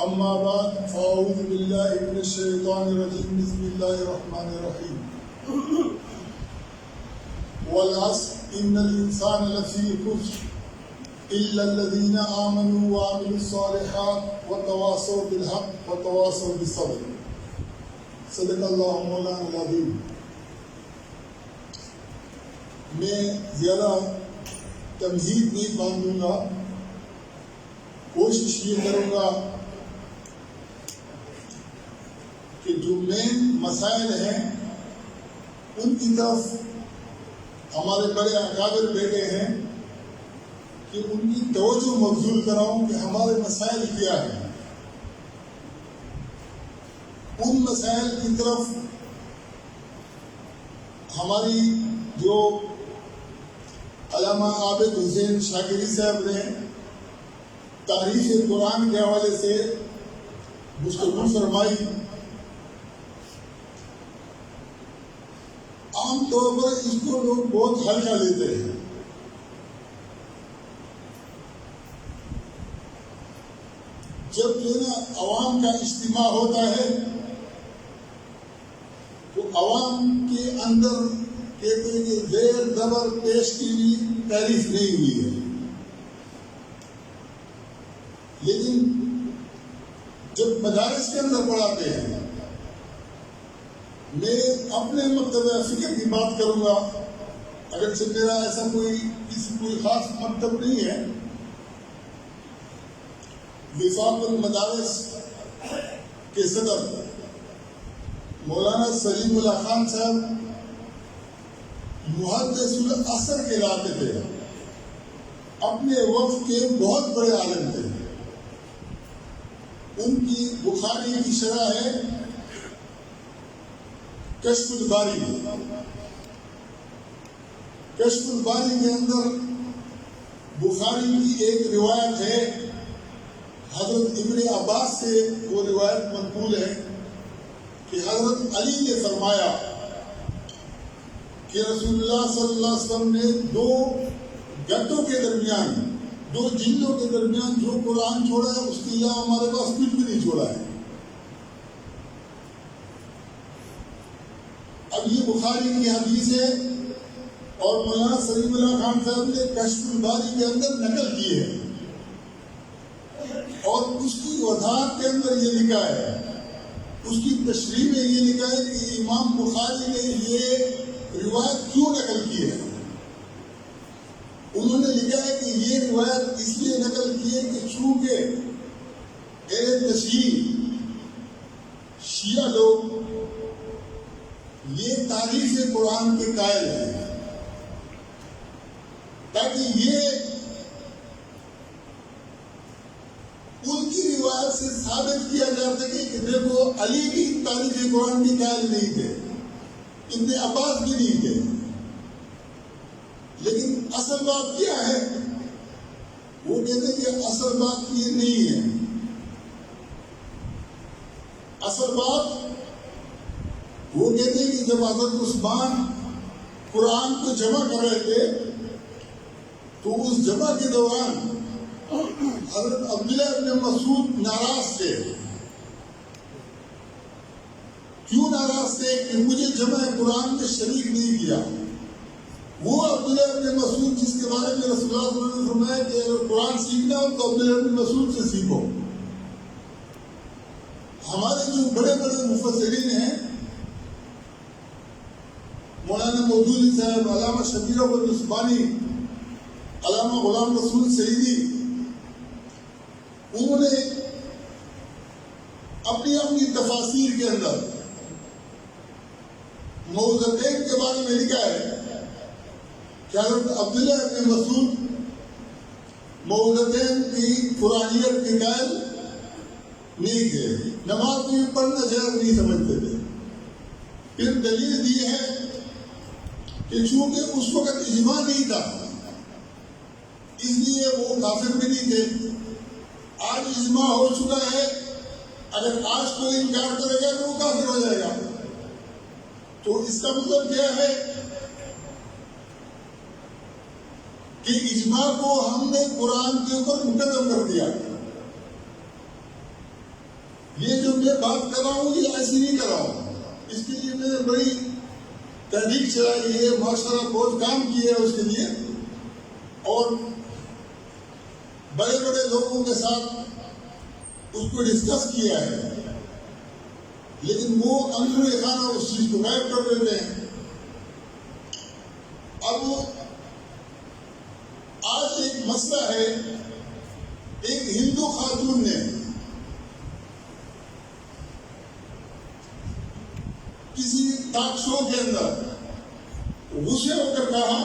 اما بعد فاعوذ بالله من الشيطان الرجيم. بسم الله الرحمن الرحيم. والعصر ان الانسان لفي خسر الا الذين امنوا وعملوا الصالحات وتواصوا بالحق وتواصوا بالصبر. صدق اللہ مولانا العظیم. میں زیادہ تمہید نہیں باندھوں گا، کوشش یہ کروں گا کہ جو مین مسائل ہیں ان کی طرف ہمارے بڑے اکابر بیٹے ہیں کہ ان کی توجہ مبذول کراؤں کہ ہمارے مسائل کیا ہیں. ان مسائل کی طرف ہماری جو علامہ عابد حسین شاکری صاحب نے تعریف قرآن کے حوالے سے گفتگو فرمائی. عام طور پر اس کو لوگ بہت ہلکا لیتے ہیں. جب جو نا عوام کا اجتماع ہوتا ہے تو عوام کے اندر کہتے ہیں کہ زیر زبر پیش کی بھی تعریف نہیں ہوئی ہے، لیکن جب مدارس کے اندر پڑھاتے ہیں، میں اپنے مکتبہ فکر کی بات کروں گا، اگرچہ میرا ایسا کوئی خاص مکتب نہیں ہے۔ وفاق المدارس کے صدر مولانا سلیم اللہ خان صاحب محدث العصر کے علاقے تھے، اپنے وقت کے بہت بڑے عالم تھے۔ ان کی بخاری کی شرح ہے کشف الباری۔ کشف الباری کے اندر بخاری کی ایک روایت ہے، حضرت ابن عباس سے وہ روایت منقول ہے کہ حضرت علی نے فرمایا کہ رسول اللہ صلی اللہ علیہ وسلم نے دو گدوں کے درمیان، دو جلدوں کے درمیان جو قرآن چھوڑا ہے اس کے علاوہ ہمارے پاس کچھ بھی نہیں چھوڑا ہے۔ اب یہ بخاری کی حدیث ہے اور مولانا سلیم اللہ خان صاحب نے کشف الباری کے اندر نقل کی ہے، اور اس کی وضاحت کے اندر یہ لکھا ہے، اس کی تشریح میں یہ لکھا ہے کہ امام بخاری نے یہ روایت کیوں نقل کی ہے۔ انہوں نے لکھا ہے کہ یہ روایت اس لیے نقل کی ہے کہ چونکہ اہل تشیع شیعہ لوگ یہ تعریف قرآن کے قائل ہیں، تاکہ یہ ان کی روایت سے ثابت کیا جا سکے کہ دیکھو علی بھی تعریف قرآن کے قائل نہیں تھے، ابن عباس بھی نہیں تھے، لیکن اصل بات کیا ہے؟ وہ کہتے ہیں کہ اصل بات یہ نہیں ہے۔ اصل بات وہ کہتے ہیں کہ جب حضرت عثمان قرآن کو جمع کر رہے تھے تو اس جمع کے دوران حضرت عبداللہ ابن مسعود ناراض تھے۔ کیوں ناراض تھے؟ کہ مجھے جمع قرآن میں شریک نہیں کیا۔ وہ عبداللہ ابن مسعود جس کے بارے میں رسول اللہ صلی اللہ علیہ وسلم نے فرمایا کہ اگر قرآن سیکھنا ہو تو عبداللہ ابن مسعود سے سیکھو۔ ہمارے جو بڑے بڑے مفسرین ہیں، مولانا مودودی صاحب، علامہ شبیر احمد عثمانی، علامہ غلام رسول سعیدی، انہوں نے اپنی تفاسیر کے اندر موضوعین کے بارے میں لکھا ہے کہ حضرت عبداللہ ابن مسعود موضوعین کی قرآنیت کے قائل نہیں تھے، نماز میں پڑھنا جائز نہیں سمجھتے تھے۔ پھر دلیل دی ہے کہ چونکہ اس وقت اجماع نہیں تھا اس لیے وہ کافر بھی نہیں تھے۔ آج اجماع ہو چکا ہے، اگر آج کوئی انکار کرے گا تو وہ کافر ہو جائے گا۔ تو اس کا مطلب کیا ہے کہ اجماع کو ہم نے قرآن کے اوپر مقدم کر دیا۔ یہ جو میں بات کر رہا ہوں یہ ایسی نہیں کر رہا ہوں، اس کے لیے میں نے بڑی تحقیق چلائی ہے، ماشاءاللہ بہت کام کیا ہے اس کے لیے، اور بڑے بڑے لوگوں کے ساتھ اس کو ڈسکس کیا ہے، لیکن وہ اندر خانہ اس چیز کو غائب کر دیتے ہیں۔ اب آج ایک مسئلہ ہے، ایک ہندو خاتون نے کسی ٹاک شو کے اندر غصے ہو کر کہا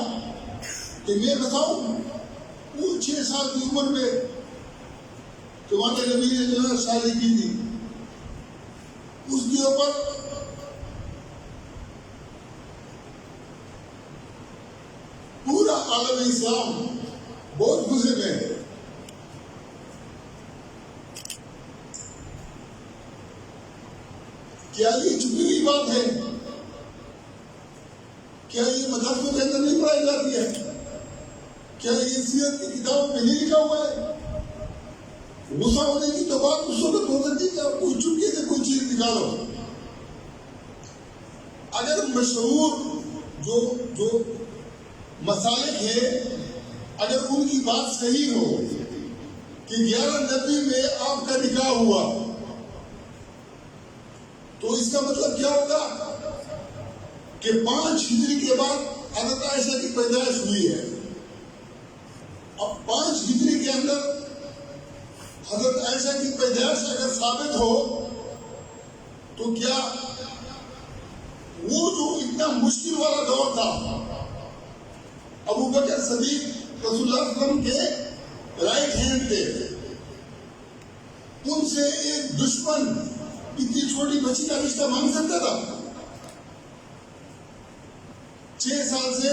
کہ میں بتاؤں وہ 6 سال کی عمر میں تمہارے نبی نے جو ہے شادی کی تھی، اس کے اوپر پورا عالم اسلام بہت غصے میں ہے۔ کیا یہ چھپی ہوئی بات ہے؟ کیا یہ مدرسوں کے اندر نہیں پڑھائی جاتی ہے؟ کیا یہ سیرت کی کتابوں میں نہیں لکھا ہوا ہے؟ غصہ ہونے کی تو بات اس وقت ہو سکتی ہے کہ آپ کوئی چپکے سے کوئی چیز نکالو۔ اگر مشہور جو مسالک ہے، اگر ان کی بات صحیح ہو کہ 11 نبی میں آپ کا نکاح ہوا تو اس کا مطلب کیا ہوگا کہ 5 ہجری کے بعد حضرت عائشہ کی پیدائش ہوئی ہے. اب 5 ہجری کے اندر حضرت عائشہ کی پیدائش اگر ثابت ہو تو کیا وہ جو اتنا مشکل والا دور تھا، ابو بکر صدیق رسول اللہ صلی اللہ علیہ وسلم کے رائٹ ہینڈ تھے، ان سے ایک دشمن اتنی چھوٹی بچی کا رشتہ مانگ سکتا تھا؟ 6 سال سے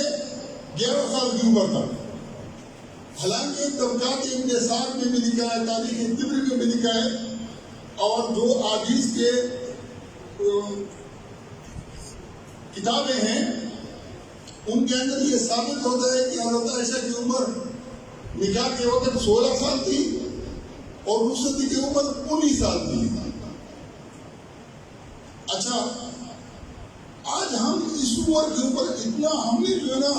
11 سال کی عمر تک. حالانکہ طبقات ابن سعد میں بھی لکھا ہے، تاریخ طبری میں بھی لکھا ہے، اور جو احادیث کے کتابیں ہیں ان کے اندر یہ ثابت ہوتا ہے کہ حضرت عائشہ کی عمر نکاح کے وقت 16 سال تھی اور رخصتی کی عمر 19 سال تھی. اچھا، آج ہم اس عمر کے اوپر اتنا ہم نے جو ہے نا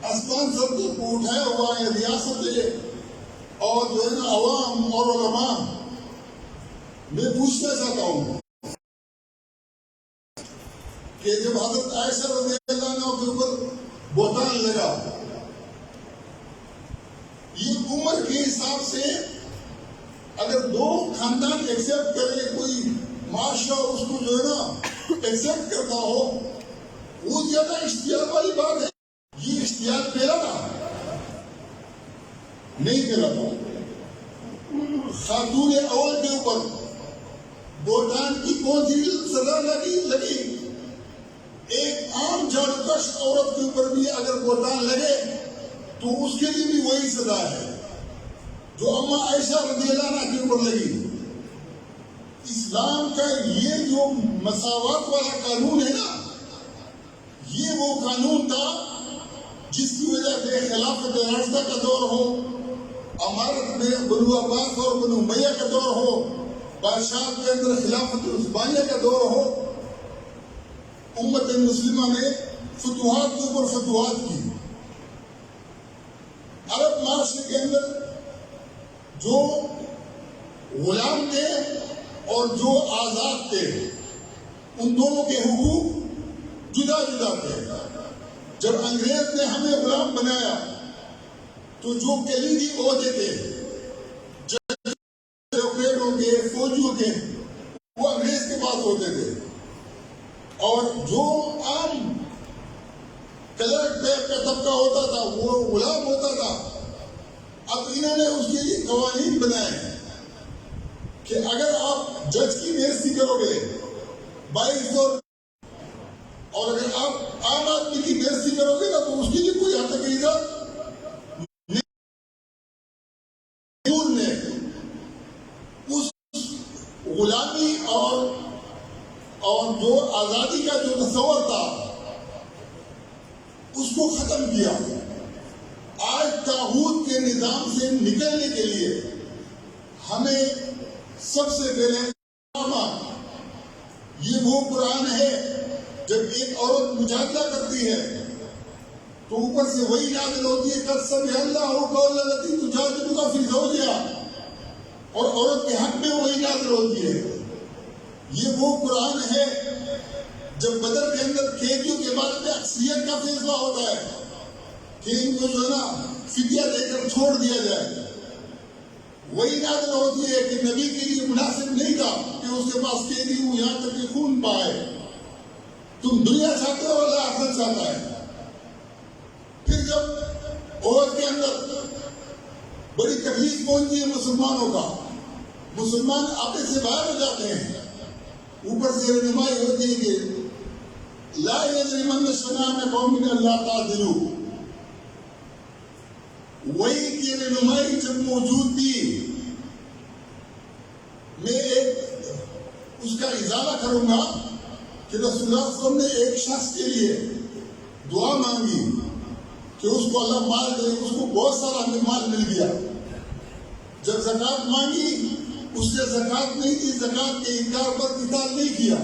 آسمان سب کو اٹھایا ہوا ہے، ریاستیں اور جو ہے نا عوام اور علماء. میں پوچھنا چاہتا ہوں کہ جب حضرت عائشہ رضی اللہ عنہ کے اوپر بہتان لگا، یہ عمر کے حساب سے اگر 2 خاندان ایکسپٹ کرے، کوئی معاشرہ اس کو جو ہے نا ایکسپٹ کرتا ہو، وہ زیادہ اشتیاق والی بات ہے. یہ اشتیاق پھیلا تھا؟ نہیں پھیلا تھا. خاتون اول کے اوپر بہتان کی کون سی سزا لگی؟ ایک عام جھاڑو کش عورت کے اوپر بھی اگر بہتان لگے تو اس کے لیے بھی وہی سزا ہے جو اما عائشہ رضی اللہ عنہ کے اوپر لگی. اسلام کا یہ جو مساوات والا قانون ہے نا، یہ وہ قانون تھا جس کی وجہ سے خلافت راشدہ کا دور ہو، امارت میں بنو عباس اور بنو امیہ کا دور ہو، بادشاہ کے اندر خلافت عثمانیہ کا دور ہو، امت مسلمہ نے فتوحات کے اوپر فتوحات کی. عرب معاشرے کے اندر جو غلام تھے اور جو آزاد تھے، ان دونوں کے حقوق جدا جدا تھے. جب انگریز نے ہمیں غلام بنایا تو جو کلیدی عہدے تھے جنرلوں کے، فوجیوں کے، وہ انگریز کے پاس ہوتے تھے، اور جو عام کلرک ٹائپ کا طبقہ ہوتا تھا وہ غلام ہوتا تھا. اب انہوں نے اس کے لیے قوانین بنائے ہیں کہ اگر آپ جج کی بےعزتی کرو گے 2200، اور اگر آپ عام آدمی کی بےعزتی کرو گے نا تو اس کے لیے کوئی حد تک نے اس غلامی اور جو آزادی کا جو تصور تھا اس کو ختم کیا. آج طاغوت کے نظام سے نکلنے کے لیے ہمیں سب سے پہلے یہ وہ قرآن ہے، جب ایک عورت مجادلہ کرتی ہے تو اوپر سے وہی نازل ہوتی ہے قد سمع اللہ قول التی تجادلک فی زوجہا، اور عورت کے حق میں وہی نازل ہوتی ہے. یہ وہ قرآن ہے جب بدر کے اندر قیدیوں کے بارے میں اکثریت کا فیصلہ ہوتا ہے کہ ان کو جو ہے نا فدیہ دے کر چھوڑ دیا جائے. وہی نازل ہوتی ہے کہ نبی کے لیے مناسب نہیں تھا کہ اس کے پاس قیدی ہوں یہاں تک کہ خون پائے. تم دنیا چاہتے ہو، اللہ آخرت چاہتا ہے. پھر جب عورت کے اندر بڑی تکلیف پہنچتی ہے مسلمانوں کا، مسلمان آپے سے باہر ہو جاتے ہیں، اوپر سے رہنمائی ہوتی ہے کہ لا یجرمنکم شنآن قوم الا تعدلوا. وہی کی رہنمائی جب موجود تھی، میں اس کا ازالہ کروں گا کہ رسول اللہ صلی اللہ علیہ وسلم نے ایک شخص کے لیے دعا مانگی کہ اس کو اللہ مال دے. اس کو بہت سارا مال مل گیا. جب زکوٰۃ مانگی اس نے زکوٰۃ نہیں دی، زکوٰۃ کے انکار پر قتال نہیں کیا.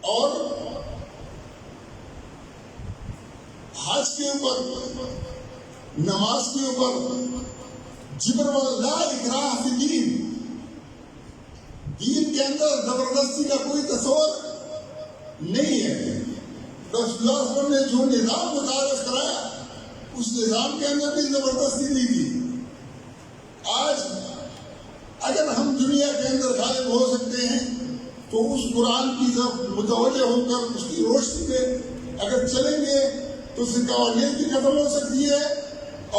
اور حج کے اوپر، نماز کے اوپر جبر لا اکراہ فی الدین، کے اندر زبردستی کا کوئی تصور نہیں ہے۔ رسول اللہ صلی اللہ علیہ وسلم نے جو نظام متعارف کرایا اس نظام کے اندر بھی زبردستی نہیں تھی۔ آج اگر ہم دنیا کے اندر غالب ہو سکتے ہیں تو اس قرآن کی طرف متوجہ ہو کر اس کی روشنی میں اگر چلیں گے تو سکاویت بھی ختم ہو سکتی ہے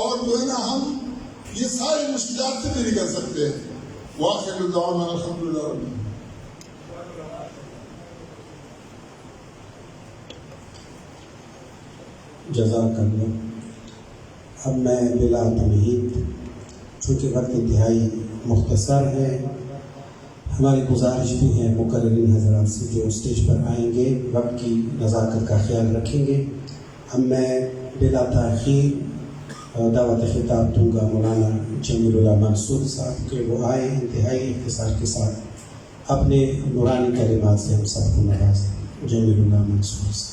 اور جو ہے نا ہم یہ ساری مشکلات سے بھی نکل سکتے ہیں۔ وآخر دعوانا الحمدللہ رب العالمین۔ جزاک اللہ۔ اب میں بلا تمہید، چونکہ وقت انتہائی مختصر ہے، ہماری گزارش بھی ہے مقررین حضرات سے جو اسٹیج پر آئیں گے وقت کی نزاکت کا خیال رکھیں گے۔ اب میں بلا تاخیر دعوت خطاب دوں گا مولانا جمیل اللہ منصور صاحب کہ وہ آئے انتہائی اختصار کے ساتھ اپنے نورانی کلمات سے ہم سب کو نوازیں۔ جمیل اللہ منصور صاحب۔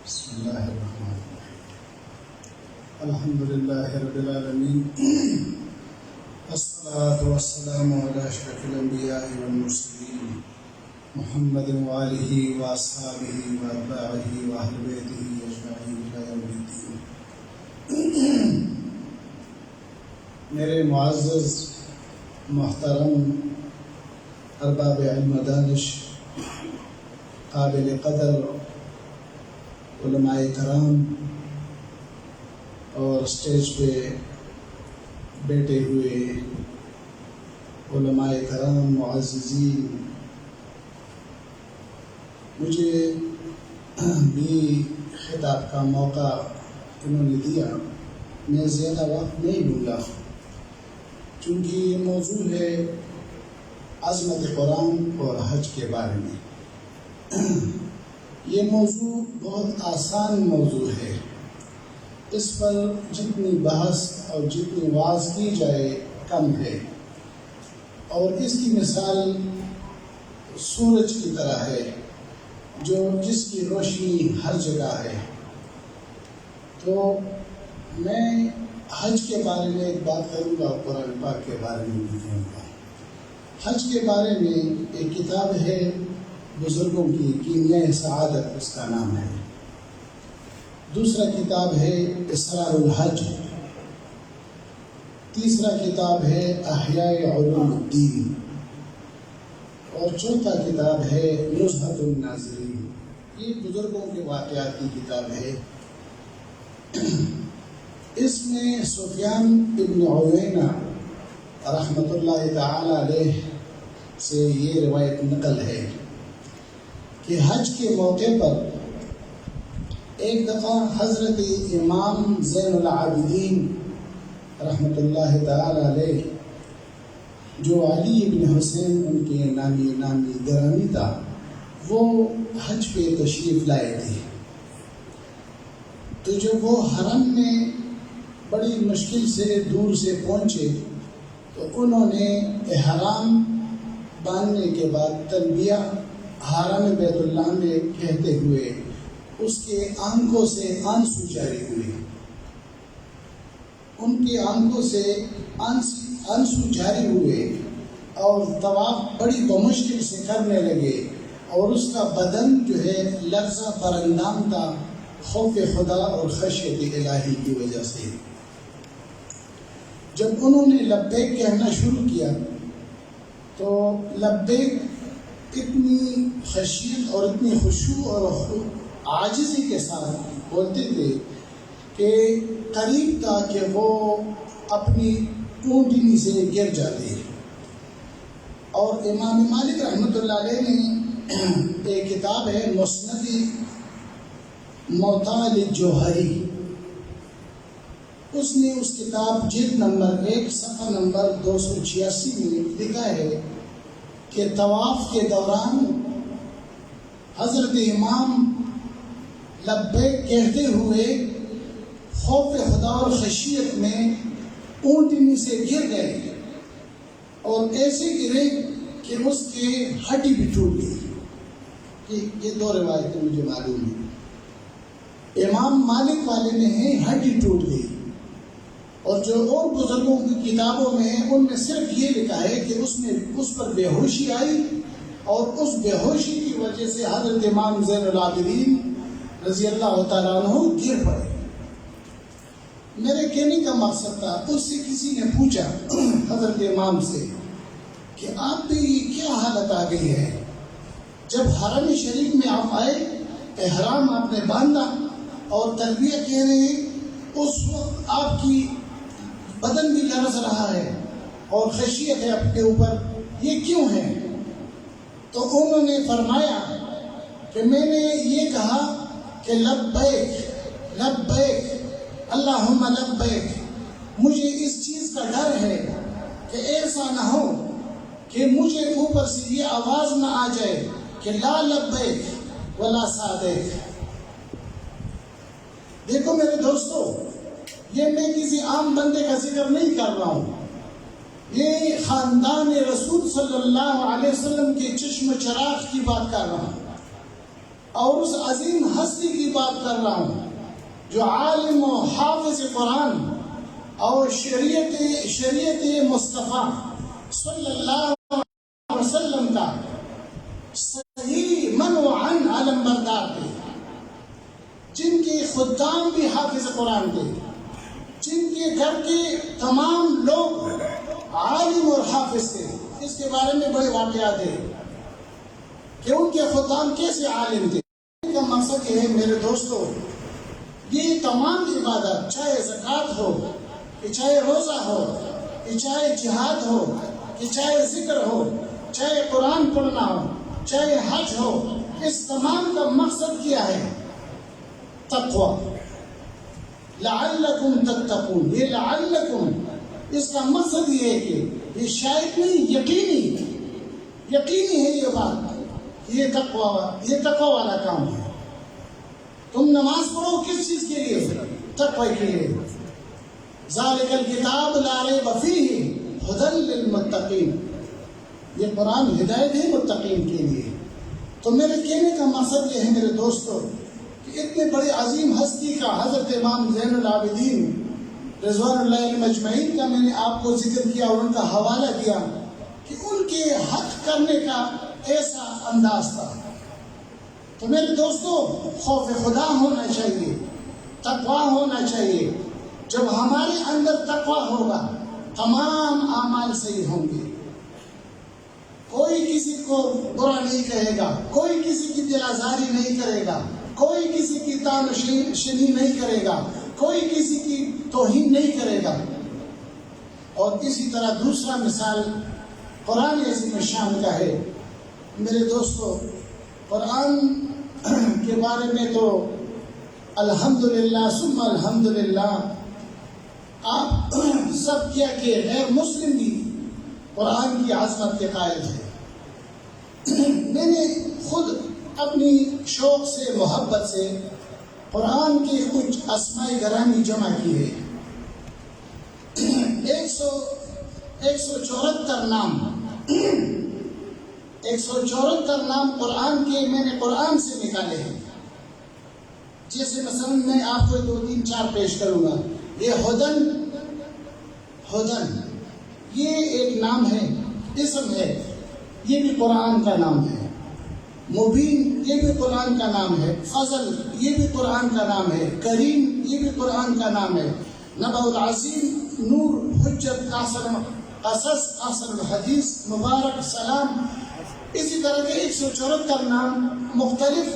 بسم اللہ الرحمن الرحیم۔ الحمدللہ رب العالمین، والصلاة والسلام علی اشرف الانبیاء والمرسلین محمد وآلہ واصحابہ واتباعہ واہل بیتہ اجمعین الی یوم الدین۔ میرے معزز محترم ارباب علم و دانش، قابل قدر علماء کرام اور اسٹیج پہ بیٹھے ہوئے علماء کرام معززین، مجھے بھی خطاب کا موقع انہوں نے دیا۔ میں زیادہ وقت نہیں لوں گا چونکہ یہ موضوع ہے عظمت قرآن اور حج کے بارے میں۔ یہ موضوع بہت آسان موضوع ہے، اس پر جتنی بحث اور جتنی وعظ کی جائے کم ہے، اور اس کی مثال سورج کی طرح ہے جس کی روشنی ہر جگہ ہے۔ تو میں حج کے بارے میں ایک بات کروں گا اور قرآن پاک کے بارے میں بھی کہوں گا۔ حج کے بارے میں ایک کتاب ہے بزرگوں کی، کیمیائے سعادت اس کا نام ہے۔ دوسرا کتاب ہے اسرار الحج، تیسرا کتاب ہے احیاء علوم الدین، اور چوتھا کتاب ہے نزہۃ الناظرین۔ یہ بزرگوں کے واقعات کی کتاب ہے۔ اس میں سفیان ابن عیینہ رحمۃ اللہ تعالی علیہ سے یہ روایت نقل ہے کہ حج کے موقع پر ایک دفعہ حضرت امام زین العابدین رحمۃ اللہ تعالی علیہ، جو علی بن حسین ان کے نامی گرامی تھا، وہ حج پہ تشریف لائے تھے۔ تو جب وہ حرم میں بڑی مشکل سے دور سے پہنچے تو انہوں نے احرام باندھنے کے بعد تلبیہ حرم بیت اللہ میں کہتے ہوئے اس کے آنکھوں سے آنسو جاری ہوئے، ان کی آنکھوں سے آنسو جاری ہوئے اور طواف بڑی بمشکل سے کرنے لگے، اور اس کا بدن جو ہے لرزہ پر اندام تھا خوف خدا اور خشیت الہی کی وجہ سے۔ جب انہوں نے لبیک کہنا شروع کیا تو لبیک اتنی خشیت اور اتنی خشوع اور عاجزی کے ساتھ بولتے تھے کہ قریب تھا کہ وہ اپنی اونٹنی سے گر جاتے۔ اور امام مالک رحمۃ اللہ علیہ نے ایک کتاب ہے مسند موطا الجوہری، اس نے اس کتاب جلد نمبر 1 صفحہ نمبر 286 میں لکھا ہے کہ طواف کے دوران حضرت امام لبیک کہتے ہوئے خوف خدا اور خشیت میں اونٹنی سے گر گئے، اور ایسے گرے کہ اس کی ہڈی بھی ٹوٹ گئی. یہ دو روایتیں مجھے معلوم ہیں. امام مالک والے نے ہیں ہڈی ٹوٹ گئی، اور جو اور بزرگوں کی کتابوں میں ہیں ان میں صرف یہ لکھا ہے کہ اس پر بے ہوشی آئی، اور اس بے ہوشی کی وجہ سے حضرت امام زین العابدین رضی اللہ تعالیٰ عنہ گر پڑے. میرے کہنے کا مقصد تھا، اس سے کسی نے پوچھا حضرت امام سے کہ آپ پہ یہ کیا حالت آ گئی ہے؟ جب حرم شریف میں آپ آئے، احرام آپ نے باندھا اور تلبیہ کہہ رہے ہیں، اس وقت آپ کی بدن بھی لرز رہا ہے اور خشیت ہے آپ کے اوپر، یہ کیوں ہے؟ تو انہوں نے فرمایا کہ میں نے یہ کہا کہ لبیک لبیک اللہم لبیک. مجھے اس چیز کا ڈر ہے کہ ایسا نہ ہو کہ مجھے اوپر سے یہ آواز نہ آ جائے کہ لا لبیک ولا صادق. دیکھو میرے دوستو، یہ میں کسی عام بندے کا ذکر نہیں کر رہا ہوں، یہ خاندان رسول صلی اللہ علیہ وسلم کے چشم چراغ کی بات کر رہا ہوں، اور اس عظیم ہستی کی بات کر رہا ہوں جو عالم و حافظ قرآن اور شریعت مصطفیٰ صلی اللہ علیہ وسلم کا صحیح من و عن علم بردار تھے، جن کے خدام بھی حافظ قرآن تھے، جن کے گھر کے تمام لوگ عالم اور حافظ تھے. اس کے بارے میں بڑے واقعات ہیں کہ ان کے خدام کیسے عالم تھے. ان کا مقصد یہ ہے میرے دوستو، یہ تمام عبادت، چاہے زکوٰۃ ہو، کہ چاہے روزہ ہو، کہ چاہے جہاد ہو، کہ چاہے ذکر ہو، چاہے قرآن پڑھنا ہو، چاہے حج ہو، اس تمام کا مقصد کیا ہے؟ تقوی. لعلکم تتقون. یہ لعلکم، اس کا مقصد یہ ہے کہ یہ شاید نہیں، یقینی ہے یہ بات، یہ تقوی والا کام ہے. تم نماز پڑھو کس چیز کے لیے؟ تقوی کے لیے. ذالک الکتاب لا ریب فیہ ھدی للمتقین. یہ قرآن ہدایت ہے متقین کے لیے. تو میرے کہنے کا مقصد یہ ہے میرے دوستو کہ اتنے بڑے عظیم ہستی کا حضرت امام زین العابدین رضوان اللہ علیہ مجمعین کا میں نے آپ کو ذکر کیا اور ان کا حوالہ دیا کہ ان کے حق کرنے کا ایسا انداز تھا. تو میرے دوستو، خوف خدا ہونا چاہیے، تقوی ہونا چاہیے. جب ہمارے اندر تقوی ہوگا تمام اعمال صحیح ہوں گے. کوئی کسی کو برا نہیں کہے گا، کوئی کسی کی دل آزاری نہیں کرے گا، کوئی کسی کی تان شنی نہیں کرے گا، کوئی کسی کی توہین نہیں کرے گا. اور اسی طرح دوسرا مثال قرآن عظیم شان کا ہے. میرے دوستو، قرآن کے بارے میں تو الحمدللہ ثم الحمدللہ، آپ سب کیا کہ غیر مسلم بھی قرآن کی عظمت کے قائل ہے. میں نے خود اپنی شوق سے، محبت سے قرآن کے کچھ اسماء گرامی جمع کیے. 174 نام 174 نام قرآن کے میں نے قرآن سے نکالے ہیں. جیسے مثلا میں آپ کو 2 3 4 پیش کروں گا. یہ ہدن یہ ایک نام ہے، اسم ہے، یہ بھی قرآن کا نام ہے. مبین یہ بھی قرآن کا نام ہے. فضل یہ بھی قرآن کا نام ہے. کریم یہ بھی قرآن کا نام ہے. نبأ العظیم، نور، حجت، قصص، احسن الحدیث، مبارک، سلام، اسی طرح کے 174 نام مختلف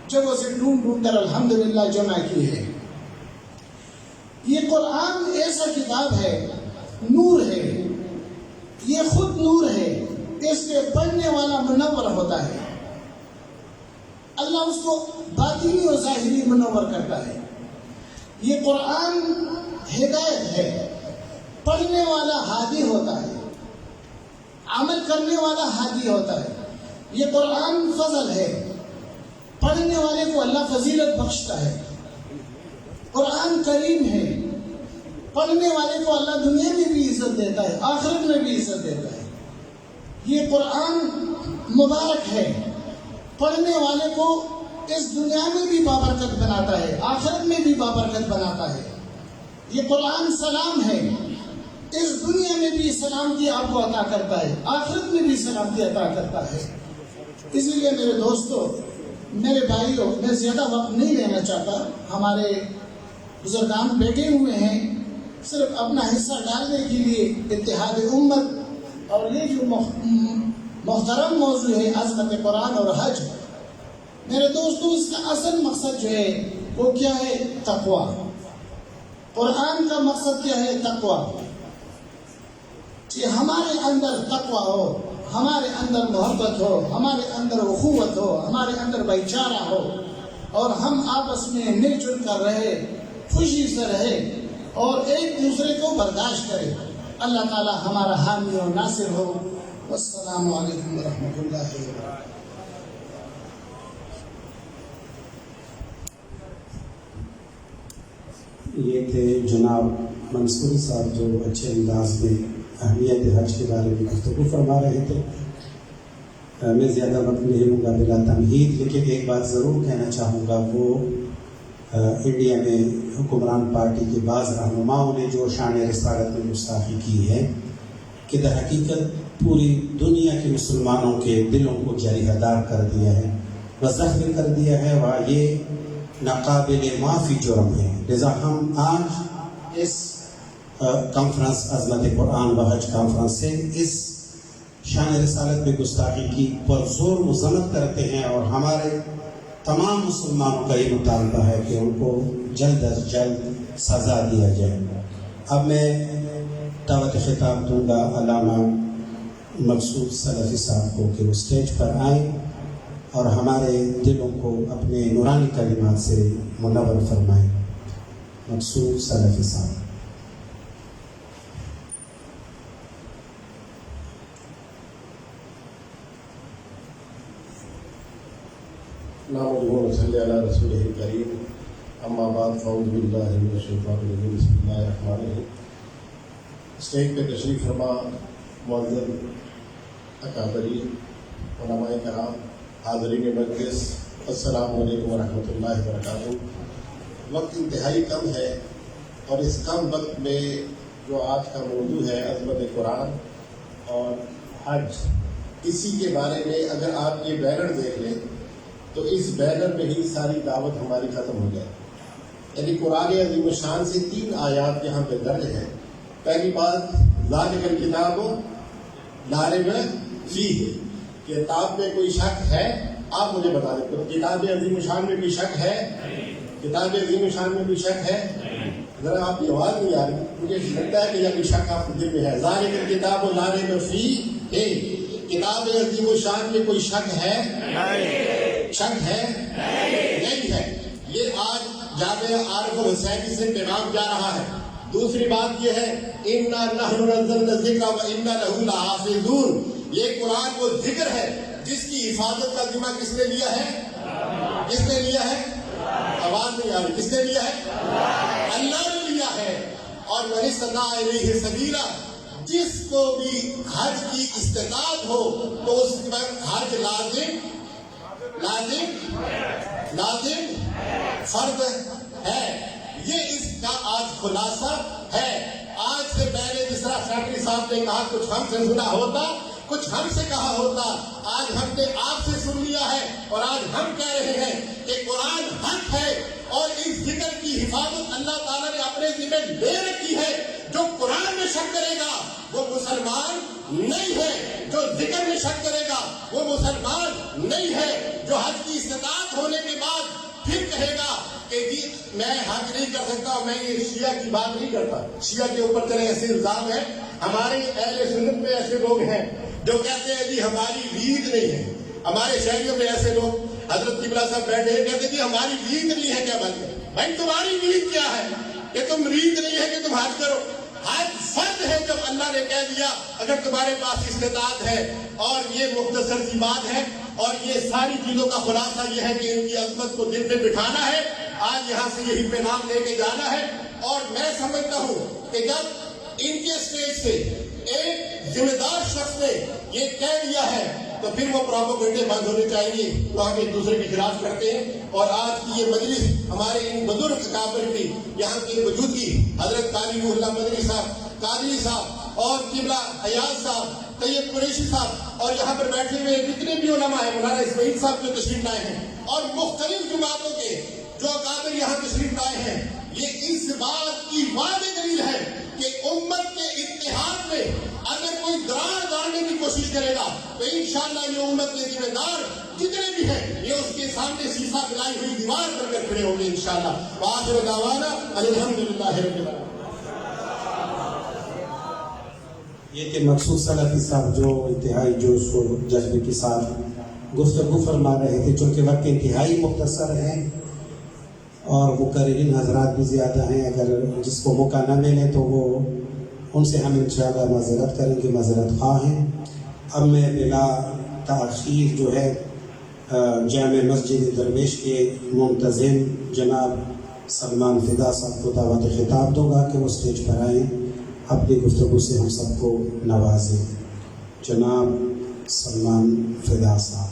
جگہوں سے ڈھونڈ کر الحمدللہ جمع کی ہے. یہ قرآن ایسا کتاب ہے، نور ہے، یہ خود نور ہے. اس کے پڑھنے والا منور ہوتا ہے. اللہ اس کو باطنی اور ظاہری منور کرتا ہے. یہ قرآن ہدایت ہے، پڑھنے والا ہادی ہوتا ہے، عمل کرنے والا ہادی ہوتا ہے. یہ قرآن فضل ہے، پڑھنے والے کو اللہ فضیلت بخشتا ہے. قرآن کریم ہے، پڑھنے والے کو اللہ دنیا میں بھی عزت دیتا ہے، آخرت میں بھی عزت دیتا ہے. یہ قرآن مبارک ہے، پڑھنے والے کو اس دنیا میں بھی بابرکت بناتا ہے، آخرت میں بھی بابرکت بناتا ہے۔ یہ قرآن سلام ہے، اس دنیا میں بھی سلامتی آپ کو عطا کرتا ہے، آخرت میں بھی سلامتی عطا کرتا ہے۔ اسی لیے میرے دوستو، میرے بھائیوں، میں زیادہ وقت نہیں لینا چاہتا، ہمارے بزرگان بیٹھے ہوئے ہیں، صرف اپنا حصہ ڈالنے کے لیے اتحاد امت اور یہ جو محترم موضوع ہے عظمت قرآن اور حج، میرے دوستو اس کا اصل مقصد جو ہے وہ کیا ہے؟ تقویٰ۔ قرآن کا مقصد کیا ہے؟ تقویٰ، کہ ہمارے اندر تقویٰ ہو، ہمارے اندر محبت ہو، ہمارے اندر اخوت ہو، ہمارے اندر بھائی چارہ ہو، اور ہم آپس میں مل جل کر رہے، خوشی سے رہے اور ایک دوسرے کو برداشت کرے۔ اللہ تعالی ہمارا حامی و ناصر ہو۔ والسلام علیکم ورحمۃ اللہ وبرکاتہ۔ یہ تھے جناب منصوری صاحب جو اچھے انداز میں اہمیت حج کے بارے میں گفتگو فرما رہے تھے۔ میں زیادہ وقت نہیں لوں گا بلا تمہید، لیکن ایک بات ضرور کہنا چاہوں گا، وہ انڈیا میں حکمران پارٹی کے بعض رہنماؤں نے جو شان رسالت میں گستاخی کی ہے کہ در حقیقت پوری دنیا کے مسلمانوں کے دلوں کو جریحہ دار کر دیا ہے و زخمی کر دیا ہے، اور یہ ناقابل معافی جرم ہے۔ لذا ہم آج اس کانفرنس عظمت قرآن و حج کانفرنس سے اس شان رسالت میں گستاخی کی پرزور مذمت کرتے ہیں، اور ہمارے تمام مسلمانوں کا یہ مطالبہ ہے کہ ان کو جلد از جلد سزا دیا جائے۔ اب میں دعوت خطاب دوں گا علامہ مقصود سلفی صاحب کو کہ وہ اسٹیج پر آئیں اور ہمارے دلوں کو اپنے نورانی کلمات سے منور فرمائیں۔ مقصود سلفی صاحب۔ نحمده ونصلي على رسوله الكريم، اما بعد فاعوذ باللہ من الشیطان الرجیم، بسم اللہ الرحمن الرحیم۔ اسٹیج پہ تشریف فرما معزز اکابری، علماء کرام، حاضرین مجلس، السلام علیکم ورحمۃ اللہ وبرکاتہ۔ وقت انتہائی کم ہے، اور اس کم وقت میں جو آج کا موضوع ہے عظمت قرآن اور حج، اسی کے بارے میں اگر آپ یہ بینر دیکھ لیں تو اس بینر میں ہی ساری دعوت ہماری ختم ہو جائے۔ یعنی قرآن عظیم الشان سے 3 آیات یہاں پہ درج ہے۔ پہلی بات، ذالک الکتاب لا ریب فیہ، کتاب میں کوئی شک ہے؟ آپ مجھے بتا دیں، کتاب عظیم الشان میں کوئی شک ہے؟ کتاب عظیم الشان میں کوئی شک ہے؟ ذرا آپ کی آواز نہیں آ رہی، مجھے لگتا ہے کہ یہ کوئی شک آپ کے دل میں ہے۔ ذالک الکتاب لا ریب فیہ، کتاب عظیم الشان میں کوئی شک ہے؟ شک ہے؟ نہیں ہے۔ یہ آج جامعہ عارف الحسینی سے پیغام جا رہا ہے۔ دوسری بات یہ ہے، اِنَّا نَحْنُ نَزَّلْنَا الذِّکْرَ وَإِنَّا لَهُ لَحَافِظُونَ، یہ قرآن وہ ذکر ہے جس کی حفاظت کا ذمہ کس نے لیا ہے؟ کس نے لیا ہے؟ آواز نہیں آ رہی، کس نے لیا ہے؟ اللہ نے لیا ہے۔ اور مَنِ اسْتَطَاعَ إِلَيْهِ سَبِيلًا، جس کو بھی حج کی استطاعت ہو تو اس پر حج لازم فرض ہے۔ یہ اس کا آج خلاصہ ہے۔ آج سے پہلے جس طرح سیکرٹری صاحب نے کہا کچھ ہم سے سنا ہوتا، کچھ ہم سے کہا ہوتا، آج ہم نے آپ سے سن لیا ہے، اور آج ہم کہہ رہے ہیں کہ قرآن حق ہے، اور اس ذکر کی حفاظت اللہ تعالیٰ نے اپنے ذمہ لے رکھی ہے۔ جو قرآن میں شک کرے گا وہ مسلمان نہیں ہے، جو ذکر میں شک کرے گا وہ مسلمان نہیں ہے، جو حج کی استطاعت ہونے کے بعد پھر کہے گا کہ جی میں حج نہیں کر سکتا، میں یہ شیعہ کی بات نہیں کرتا۔ شیعہ کے اوپر چلے ایسے الزام ہے، ہمارے اہل سنت میں ایسے لوگ ہیں جو کہتے ہیں جی ہماری عید نہیں ہے۔ ہمارے شہریوں میں ایسے لوگ، حضرت قبلہ صاحب بیٹھے ہیں، کہتے ہیں جی ہماری عید نہیں ہے۔ کیا بات ہے بھائی، تمہاری عید کیا ہے کہ تم عید نہیں ہے کہ تم حج کرو؟ حج فرض ہے جب اللہ نے کہہ دیا، اگر تمہارے پاس استطاعت ہے۔ اور یہ مختصر سی بات ہے، اور یہ ساری چیزوں کا خلاصہ یہ ہے کہ ان کی عظمت کو دل میں بٹھانا ہے۔ آج یہاں سے یہی پیغام لے کے جانا ہے، اور میں سمجھتا ہوں کہ جب ان کے اسٹیج سے ایک ذمہ دار شخص نے یہ کہہ دیا ہے تو پھر وہ پروپیگنڈے بند ہونے چاہیے تو ہم ایک دوسرے کے خلاف کرتے ہیں. اور آج کی یہ مجلس ہمارے ان بزرگ اکابر کی یہاں کی موجودگی حضرت قاری روح اللہ مدنی صاحب، قادری صاحب اور قبلہ ایاز صاحب، طیب قریشی صاحب اور یہاں پر بیٹھے ہوئے جتنے بھی علماء ہیں، مولانا اسماعیل صاحب جو تشریف لائے ہیں اور مختلف جماعتوں کے جو اکابر یہاں تشریف لائے ہیں، یہ اس بات کی واضح دلیل ہے کہ امت کے اتحاد میں اگر کوئی درار ڈالنے کی کوشش کرے گا تو انشاءاللہ یہ امت کے ذمہ دار جتنے بھی ہیں یہ اس کے سامنے سیسا ملائی ہوئی دیوار پر کر کھڑے ہوں گے انشاءاللہ. وآخر دعوانا الحمدللہ رب العالمین. یہ کہ مقصود سلفی صاحب جو انتہائی جوش و جذبے کے ساتھ گفتگو فرما رہے تھے، چونکہ وقت انتہائی مختصر ہے اور مقررین حضرات بھی زیادہ ہیں، اگر جس کو موقع نہ ملے تو وہ ان سے ہم انشاءاللہ معذرت کریں گے، معذرت خواہ ہیں. اب میں بلا تاخیر جو ہے جامع مسجد درویش کے منتظم جناب سلمان فدا صاحب کو دعوت خطاب دوں گا کہ وہ اسٹیج پر آئیں، اپنی گفتگو سے ہم سب کو نوازیں. جناب سلمان فدا صاحب.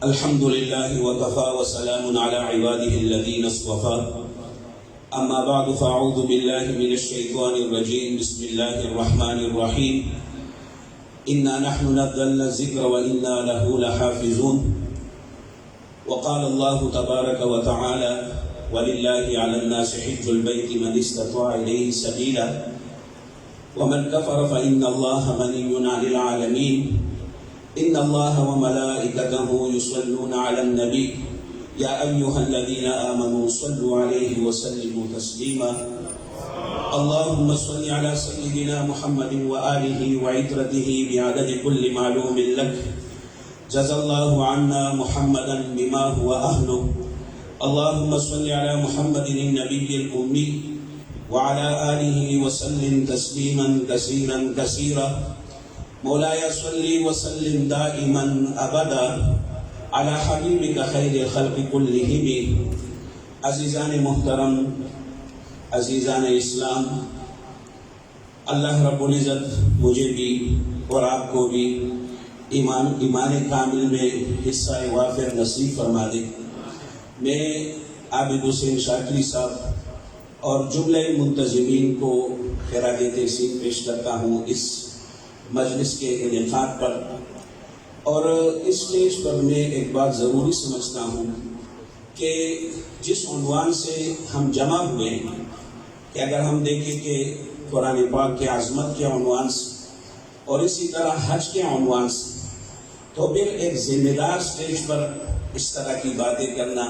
الحمد لله وكفى وسلام على عباده الذين اصطفى. أما بعد فأعوذ بالله من الشيطان الرجيم. بسم الله الرحمن الرحيم. إنا نحن نزلنا الذكر وإنا له لحافظون. وقال الله تبارك وتعالى ولله على الناس حج البيت من استطاع إليه سبيلا ومن كفر فإن الله غني عن العالمين. إن الله وملائكته يصلون على النبي يا أيها الذين آمنوا صلوا عليه وسلموا تسليما. اللهم صل على سيدنا محمد وآله وعترته بعدد كل معلوم لك. جزى الله عنا محمدا بما هو أهله. اللهم صل على محمد النبي الأمي وعلى آله وسلم تسليما كثيرا كثيرا. مولاي صل وسلم دائما ابدا على حبيبك خير الخلق كلهم. عزیزان محترم، عزیزان اسلام، اللہ رب العزت مجھے بھی اور آپ کو بھی ایمان کامل میں حصہ وافر نصیب فرما دے. میں عابد حسین شاکری صاحب اور جملہ منتظمین کو خراج تحسین پیش کرتا ہوں اس مجلس کے انعقاد پر. اور اس اسٹیج پر میں ایک بات ضروری سمجھتا ہوں کہ جس عنوان سے ہم جمع ہوئے ہیں، کہ اگر ہم دیکھیں کہ قرآن پاک کے عظمت کے عنوان سے اور اسی طرح حج کے عنوان سے، تو پھر ایک ذمہ دار اسٹیج پر اس طرح کی باتیں کرنا،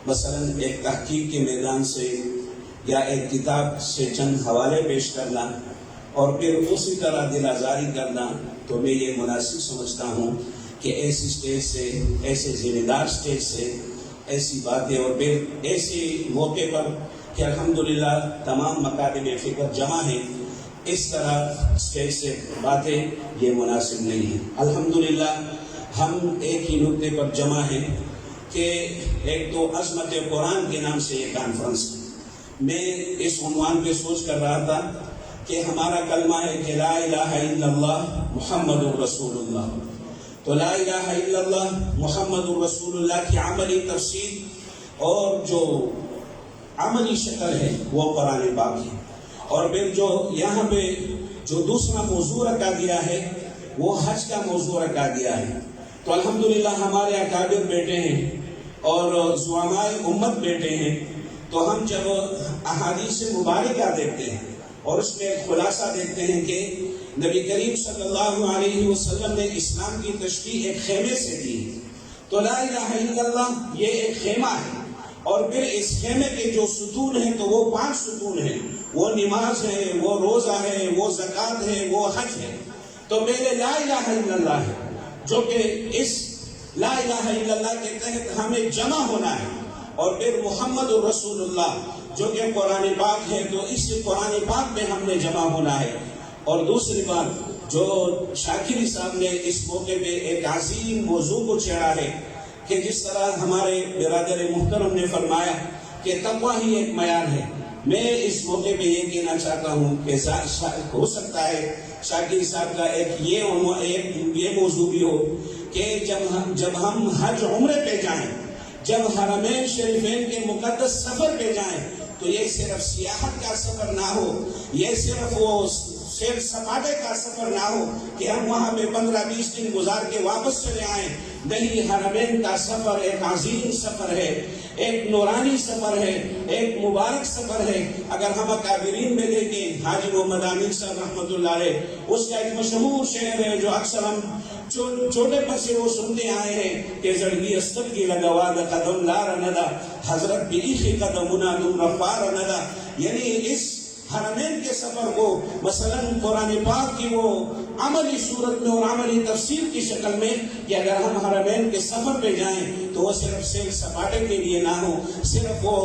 مثلا ایک تحقیق کے میدان سے یا ایک کتاب سے چند حوالے پیش کرنا اور پھر اسی طرح دل آزاری کرنا، تو میں یہ مناسب سمجھتا ہوں کہ ایسی اسٹیج سے، ایسے ذمہ دار اسٹیج سے ایسی باتیں اور پھر ایسے موقع پر کہ الحمدللہ تمام مکاتب فکر جمع ہیں، اس طرح اسٹیج سے باتیں یہ مناسب نہیں ہیں. الحمدللہ ہم ایک ہی نقطے پر جمع ہیں کہ ایک تو عظمت قرآن کے نام سے یہ کانفرنس. میں اس عنوان پہ سوچ کر رہا تھا کہ ہمارا کلمہ ہے کہ لا الہ الا اللہ محمد الرسول اللہ. تو لا الہ الا اللہ محمد الرسول اللہ کی عملی تفسیر اور جو عملی شکل ہے وہ قرآن پاک ہے. اور پھر جو یہاں پہ جو دوسرا موضوع رکھا گیا ہے وہ حج کا موضوع رکھا گیا ہے. تو الحمدللہ ہمارے اکابر بیٹے ہیں اور زعماء امت بیٹے ہیں. تو ہم جب احادیث مبارکہ دیکھتے ہیں اور اس میں ایک خلاصہ دیکھتے ہیں کہ نبی کریم صلی اللہ علیہ وسلم نے اسلام کی تشریح ایک خیمے سے دی. تو لا الہ الا اللہ یہ ایک خیمہ ہے اور پھر اس خیمے کے جو ستون ہیں تو وہ 5 ستون ہیں. وہ نماز ہے، وہ روزہ ہے، وہ زکوٰۃ ہے، وہ حج ہے. تو پہلے لا الہ الا اللہ ہے جو کہ اس لا الہ الا اللہ کے تحت ہمیں جمع ہونا ہے. اور پھر محمد الرسول اللہ جو کہ قرآن پاک ہے، تو اس قرآن پاک میں ہم نے جمع ہونا ہے. اور دوسری بات جو شاکری صاحب نے اس موقع پہ ایک عظیم موضوع کو چھیڑا ہے کہ جس طرح ہمارے برادر محترم نے فرمایا کہ تقویٰ ہی ایک معیار ہے. میں اس موقع پہ یہ کہنا چاہتا ہوں کہ ہو سکتا ہے شاکر صاحب کا ایک یہ موضوع بھی ہو کہ جب ہم حج عمرے پہ جائیں، جب حرمین شریفین کے مقدس سفر پہ جائیں، تو یہ صرف سیاحت کا سفر نہ ہو، یہ صرف وہ سیر سپاٹے کا سفر نہ ہو کہ ہم وہاں پہ 15-20 دن گزار کے واپس چلے آئیں. نہیں، حرمین کا سفر ایک عظیم سفر ہے، ایک نورانی سفر ہے، ایک مبارک سفر ہے. اگر ہم اکابرین میں دیکھیں، حاجی محمد امین صاحب رحمۃ اللہ علیہ، اس کا ایک مشہور شعر ہے جو اکثر ہم چھوٹے پر سے وہ سنتے آئے ہیں کہ زڑگی استد کی لگواد قدم لار ندا حضرت بیخی قدمنا دم رفار ندا. یعنی اس حرمین کے سفر کو مثلاً قرآن پاک کی وہ عملی صورت میں اور عملی تفسیر کی شکل میں کہ اگر ہم حرمین کے سفر پہ جائیں تو وہ صرف سیر سپاٹے کے لیے نہ ہو، صرف وہ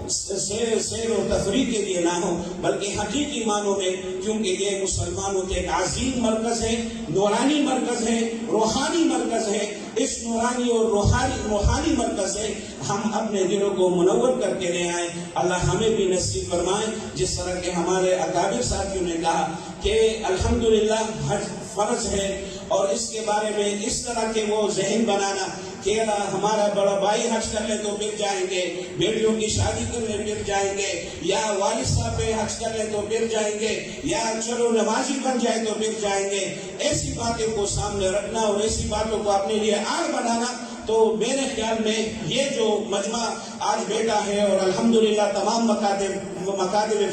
سیر و تفریح کے لیے نہ ہو، بلکہ حقیقی معنوں میں، کیونکہ یہ مسلمانوں کے ایک عظیم مرکز ہے، نورانی مرکز ہے، روحانی مرکز ہے. اس نورانی اور روحانی مرکز سے ہم اپنے دلوں کو منور کر کے لے آئیں. اللہ ہمیں بھی نصیب فرمائے. جس طرح کے ہمارے اکابر ساتھیوں نے کہا کہ الحمدللہ حج فرض ہے، اور اس کے بارے میں اس طرح کے وہ ذہن بنانا کہ ہمارا بڑا بھائی حج کر لے تو پھر جائیں گے، بیٹیوں کی شادی کر لے پھر جائیں گے، یا والد صاحب حج کر لے تو پھر جائیں گے، یا چلو نمازی بن جائے تو پھر جائیں گے. ایسی باتوں کو سامنے رکھنا اور ایسی باتوں کو اپنے لیے آڑ بنانا، تو میرے خیال میں یہ جو مجمع آج بیٹا ہے اور الحمدللہ تمام مکاتب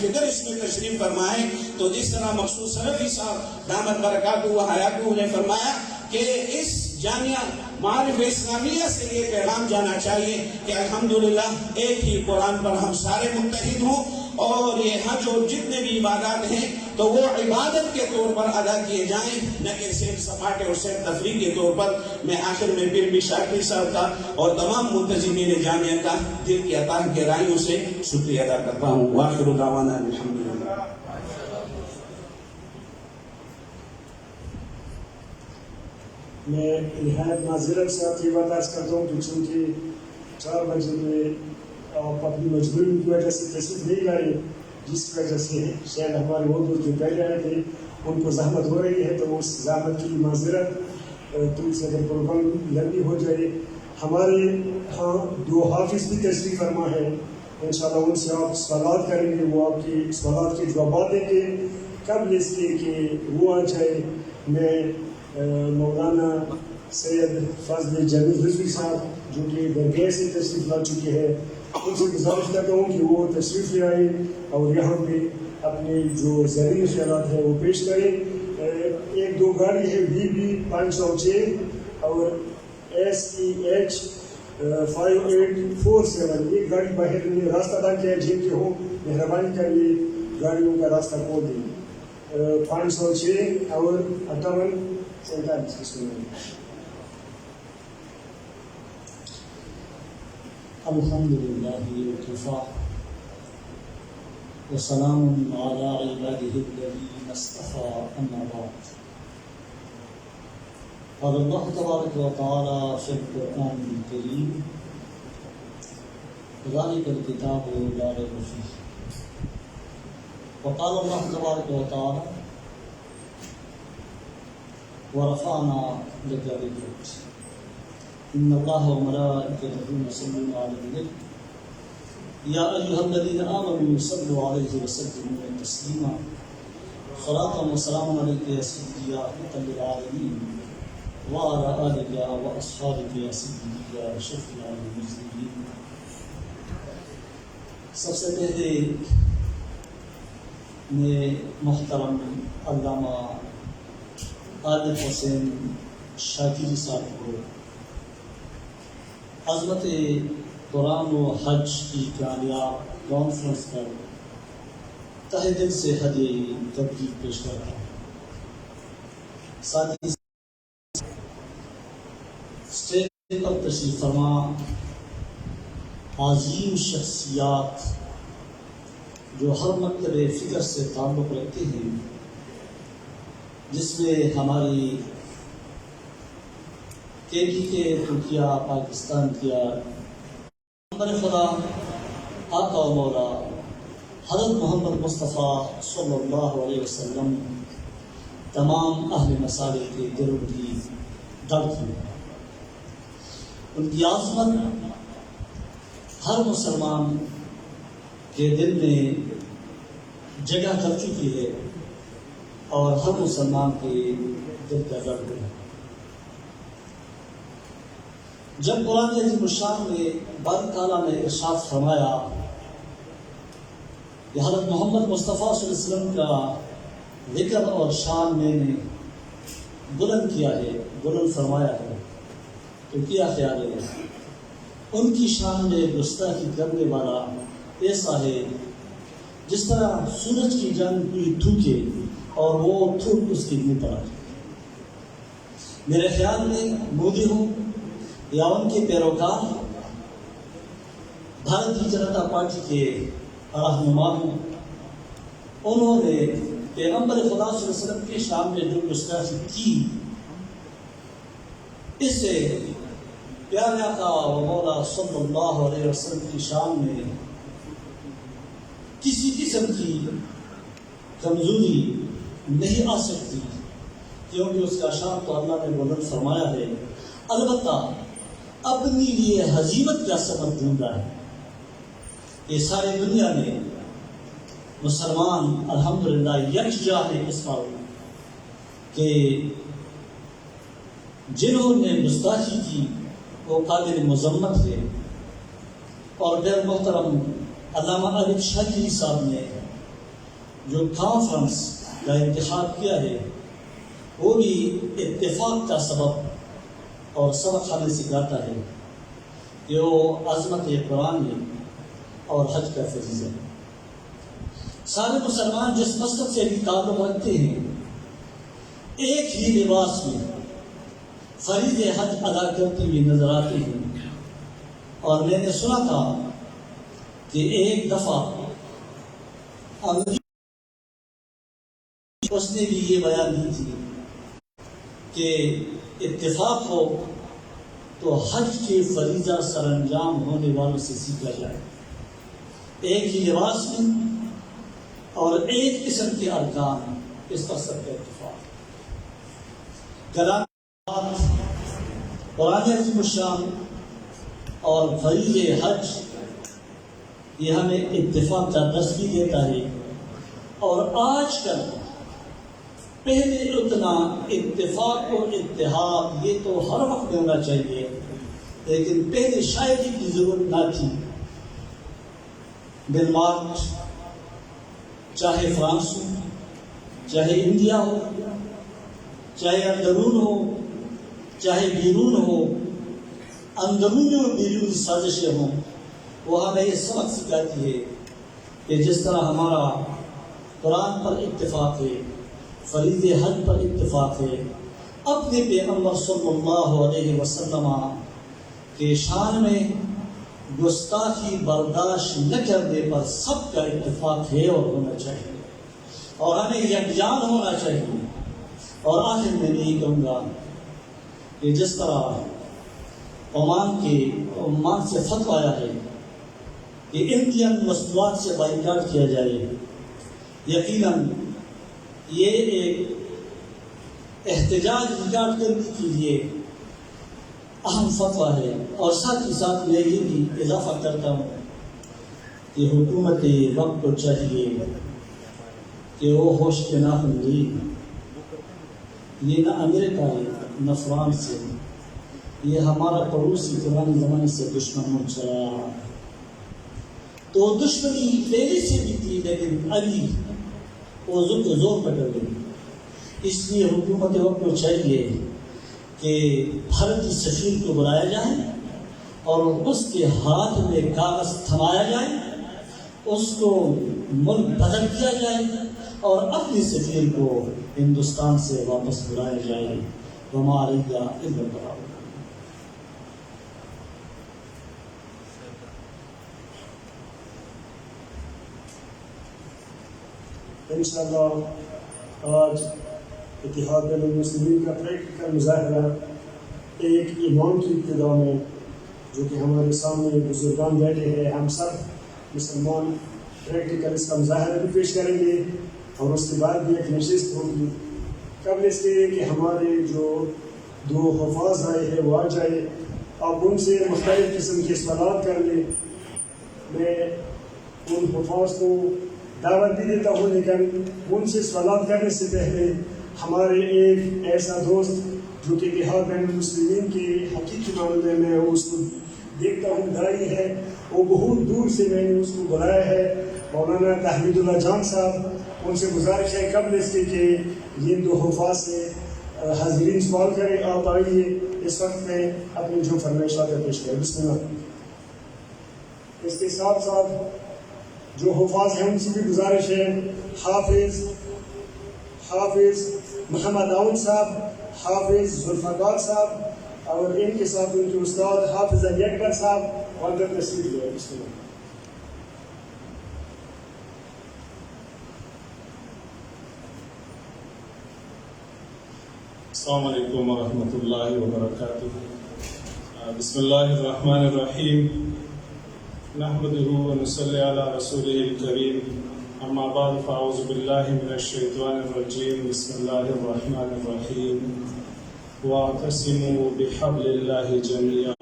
فکر اس میں تشریف فرمائے، تو جس طرح مقصود سلفی صاحب دامت برکاتہ و حیاتہ نے فرمایا کہ اس جامعہ معارف اسلامیہ سے یہ پیغام جانا چاہیے کہ الحمدللہ ایک ہی قرآن پر ہم سارے متحد ہوں، اور یہ حج اور جتنے بھی عبادات ہیں تو وہ عبادت کے طور پر ادا کیے جائیں، نہ کہ سیر سپاٹے اور سیر تفریح کے طور پر. میں آخر میں پھر بھی شاکر صاحب کا اور تمام منتظمین جامعہ کا دل کی عطا گہرائیوں سے شکریہ ادا کرتا ہوں. وآخر دعوانا الحمدللہ. میں نہایت معذرت سے آپ یہ بات عرض کرتا ہوں کہ چونکہ 4 بجے میں آپ اپنی مجبوری کی وجہ سے تشریف نہیں لائے، جس وجہ سے شاید ہمارے وہ دوست جو پہلے آئے تھے ان کو زحمت ہو رہی ہے، تو اس زحمت کی معذرت. تو سے اگر پروگرام لمبی ہو جائے، ہمارے ہاں 2 حافظ بھی تشریف فرما ہے، انشاءاللہ ان سے آپ سوالات کریں گے، وہ آپ کی سوالات کے جوابات دیں گے. قبل اس کے کہ وہ آ جائے، میں مولانا سید فضل جمیل رضوی صاحب جو کہ درگاہ سے تشریف لا چکے ہیں، ان سے گزارش کرتا ہوں کہ وہ تشریف لے آئیں اور یہاں پہ اپنے جو زرعی خیالات ہیں وہ پیش کریں. 1-2 گاڑی ہے BB 506 اور SEH 5847. ایک گاڑی باہر نے راستہ ادا کیا ہے، جن کے ہوں مہربانی کر یہ گاڑیوں کا راستہ کھول دیں. 506 اور 5847. الحمدللہ وکفا وسلام علی عباده الذین اصطفى. اما بعد، قال اللہ تبارک و تعالی فی القرآن الکریم ذلک الکتاب لا ریب فیہ. وقال اللہ تبارک و تعالی ورفعنا لك ذکرک ان اللہ وملائکته یصلون علی النبی یا ایھا الذین آمنوا صلوا علیہ وسلموا تسلیما. صلاۃ و سلام علیک یا سیدی یا رحمۃ للعالمین وعلی آلک واصحابک یا سیدی یا شفیع المذنبین. سب سے پہلے میں محترم علامہ عادل حسین شاکری صاحب کو عظمت قرآن و حج کی کامیاب کانفرنس پر تہ دل سے ہدیہ تبریک پیش کرتا ہوں. ساتھ ہی اسٹیج پر تشریف فرما عظیم شخصیات جو ہر مکتب فکر سے تعلق رکھتے ہیں، جس میں ہماری کے تو کیا پاکستان کیا پیغمبر خدا آقا و مولا حضرت محمد مصطفیٰ صلی اللہ علیہ وسلم تمام اہل مسالک کے دلوں کی درد تھی. ان کی عظمت ہر مسلمان کے دل میں جگہ کر چکی ہے اور ہر مسلمان کے دل کا درد ہے. جب قرآن عظیم الشان میں باری تعالیٰ نے ارشاد فرمایا کہ حضرت محمد مصطفیٰ صلی اللہ علیہ وسلم کا ذکر اور شان میں نے بلند کیا ہے، بلند فرمایا ہے، تو کیا خیال ہے ان کی شان میں گستاخی کرنے والا ایسا ہے جس طرح سورج کی جان کوئی تھوکے اور وہ تھوک اس کے منہ پر آ جائے. میرے خیال میں مودی ہوں یا ان کے پیروکار بھارتیہ جنتا پارٹی کے رہنما ہوں، انہوں نے پیغمبر خدا صلی اللہ علیہ وسلم کے شان میں جو گستاخی کی، اس سے پیارے آقا و مولا صلی اللہ علیہ وسلم کی شان میں کسی قسم کی کمزوری نہیں آ سکتی، کیونکہ اس کا شان تو اللہ نے بلند فرمایا ہے. البتہ اپنی لیے ہزیمت کا سبب ڈھونڈا ہے. یہ ساری دنیا میں مسلمان الحمدللہ یکجا ہے اس پر کہ جنہوں نے گستاخی کی وہ قابل مذمت ہے. اور غیر محترم علامہ علی شاکری صاحب نے جو کانفرنس کا انتخاب کیا ہے وہ بھی اتفاق کا سبب اور سبق ہمیں سکھاتا ہے کہ وہ عظمت قرآن ہے اور حج کا فریضہ ہے. سارے مسلمان جس مذہب سے بھی تعلق رکھتے ہیں ایک ہی لباس میں فریض حج ادا کرتے ہوئے نظر آتے ہیں. اور میں نے سنا تھا کہ ایک دفعہ اس نے بھی یہ بیان دی تھی کہ اتفاق ہو تو حج کے فریضہ سر انجام ہونے والوں سے سیکھا جائے، ایک ہی لباس میں اور ایک قسم کے ارکان، اس پر سب کا اتفاق. کلام قرآن عظیم الشان اور فریض حج یہ ہمیں اتفاق کا درس بھی دیتا ہے. اور آج کل پہلے اتنا اتفاق و اتحاد یہ تو ہر وقت میں ہونا چاہیے، لیکن پہلے شاید ہی کی ضرورت نہ تھی. ڈنمارک چاہے فرانس ہو، چاہے انڈیا ہو، چاہے اندرون ہو، چاہے بیرون ہو، اندرونی و بیرونی سازشیں ہوں، وہ ہمیں یہ سبق سکھاتی ہے کہ جس طرح ہمارا قرآن پر اتفاق ہے، فریض حج پر اتفاق ہے، اپنے پیغمبر صلی اللہ علیہ وسلم کے شان میں گستاخی برداشت نہ کرنے پر سب کا اتفاق ہے اور ہونا چاہیے، اور ہمیں یکجان ہونا چاہیے. اور آخر میں یہی کہوں گا کہ جس طرح عمان سے فتویٰ آیا ہے کہ انڈین مصنوعات سے بائیکاٹ کیا جائے، یقیناً یہ ایک احتجاج ریکارڈ کرنے کے لیے اہم فتویٰ ہے. اور ساتھ ہی ساتھ میں یہ بھی اضافہ کرتا ہوں کہ حکومت وقت کو چاہیے کہ وہ ہوش کے ناخن لی، یہ نہ امریکہ ہے نہ فرانس ہے، یہ ہمارا پڑوسی پرانے زمانے سے دشمن ہو چلا رہا ہے. تو دشمنی پہلے سے بھی تھی لیکن ابھی وہ زور پکڑ گئی. اس لیے حکومت وقت کو چاہیے کہ بھارتی سفیر کو بلایا جائے اور اس کے ہاتھ میں کاغذ تھمایا جائے، اس کو ملک بدل دیا جائے اور اپنے سفیر کو ہندوستان سے واپس بلایا جائے. وما علینا الا البلاغ. انشاءاللہ آج اتحاد بین المسلمین کا پریکٹیکل مظاہرہ ایک ایمان کی ابتدا میں جو کہ ہمارے سامنے بزرگان بیٹھے ہیں، ہم سب مسلمان پریکٹیکل اس کا مظاہرہ بھی پیش کریں گے اور اس کے بعد بھی ایک نشست ہوگی۔ قبل اس کے کہ ہمارے جو دو حفاظ آئے ہیں وہ آ جائے، آپ ان سے مختلف قسم کے سوالات کر لیں۔ میں ان حفاظ کو دعوت بھی دیتا ہوں، لیکن ان سے سوالات کرنے سے پہلے ہمارے ایک ایسا دوست جو کہ اتحاد بین المسلمین کے حقیقی معنی میں اس کو دیکھتا ہوں داعی ہے، وہ بہت دور سے میں نے اس کو بلایا ہے، مولانا تحمید اللہ جان صاحب۔ ان سے گزارش ہے قبل اس کے کہ یہ دو حفاظ سے حاضرین سوال کریں۔ آپ آئیے اس وقت میں اپنی جو فرمائشات پیش کریں، بسم اللہ۔ اس کے ساتھ ساتھ جو حفاظ ہیں ان سے بھی گزارش ہے، حافظ محمد عون صاحب، حافظ ذوالفقار صاحب اور ان کے ساتھ ان کے استاد حافظ علی اکبر صاحب اور تشریف لے۔ بسم اللہ۔ السلام علیکم ورحمۃ اللہ وبرکاتہ۔ بسم اللہ الرحمن الرحیم، نحمدہ ونصلی علی رسولہ الکریم، اما بعد فاعوذ باللہ من الشیطان الرجیم، بسم اللہ الرحمن الرحیم، واعتصموا بحبل اللہ جميعا۔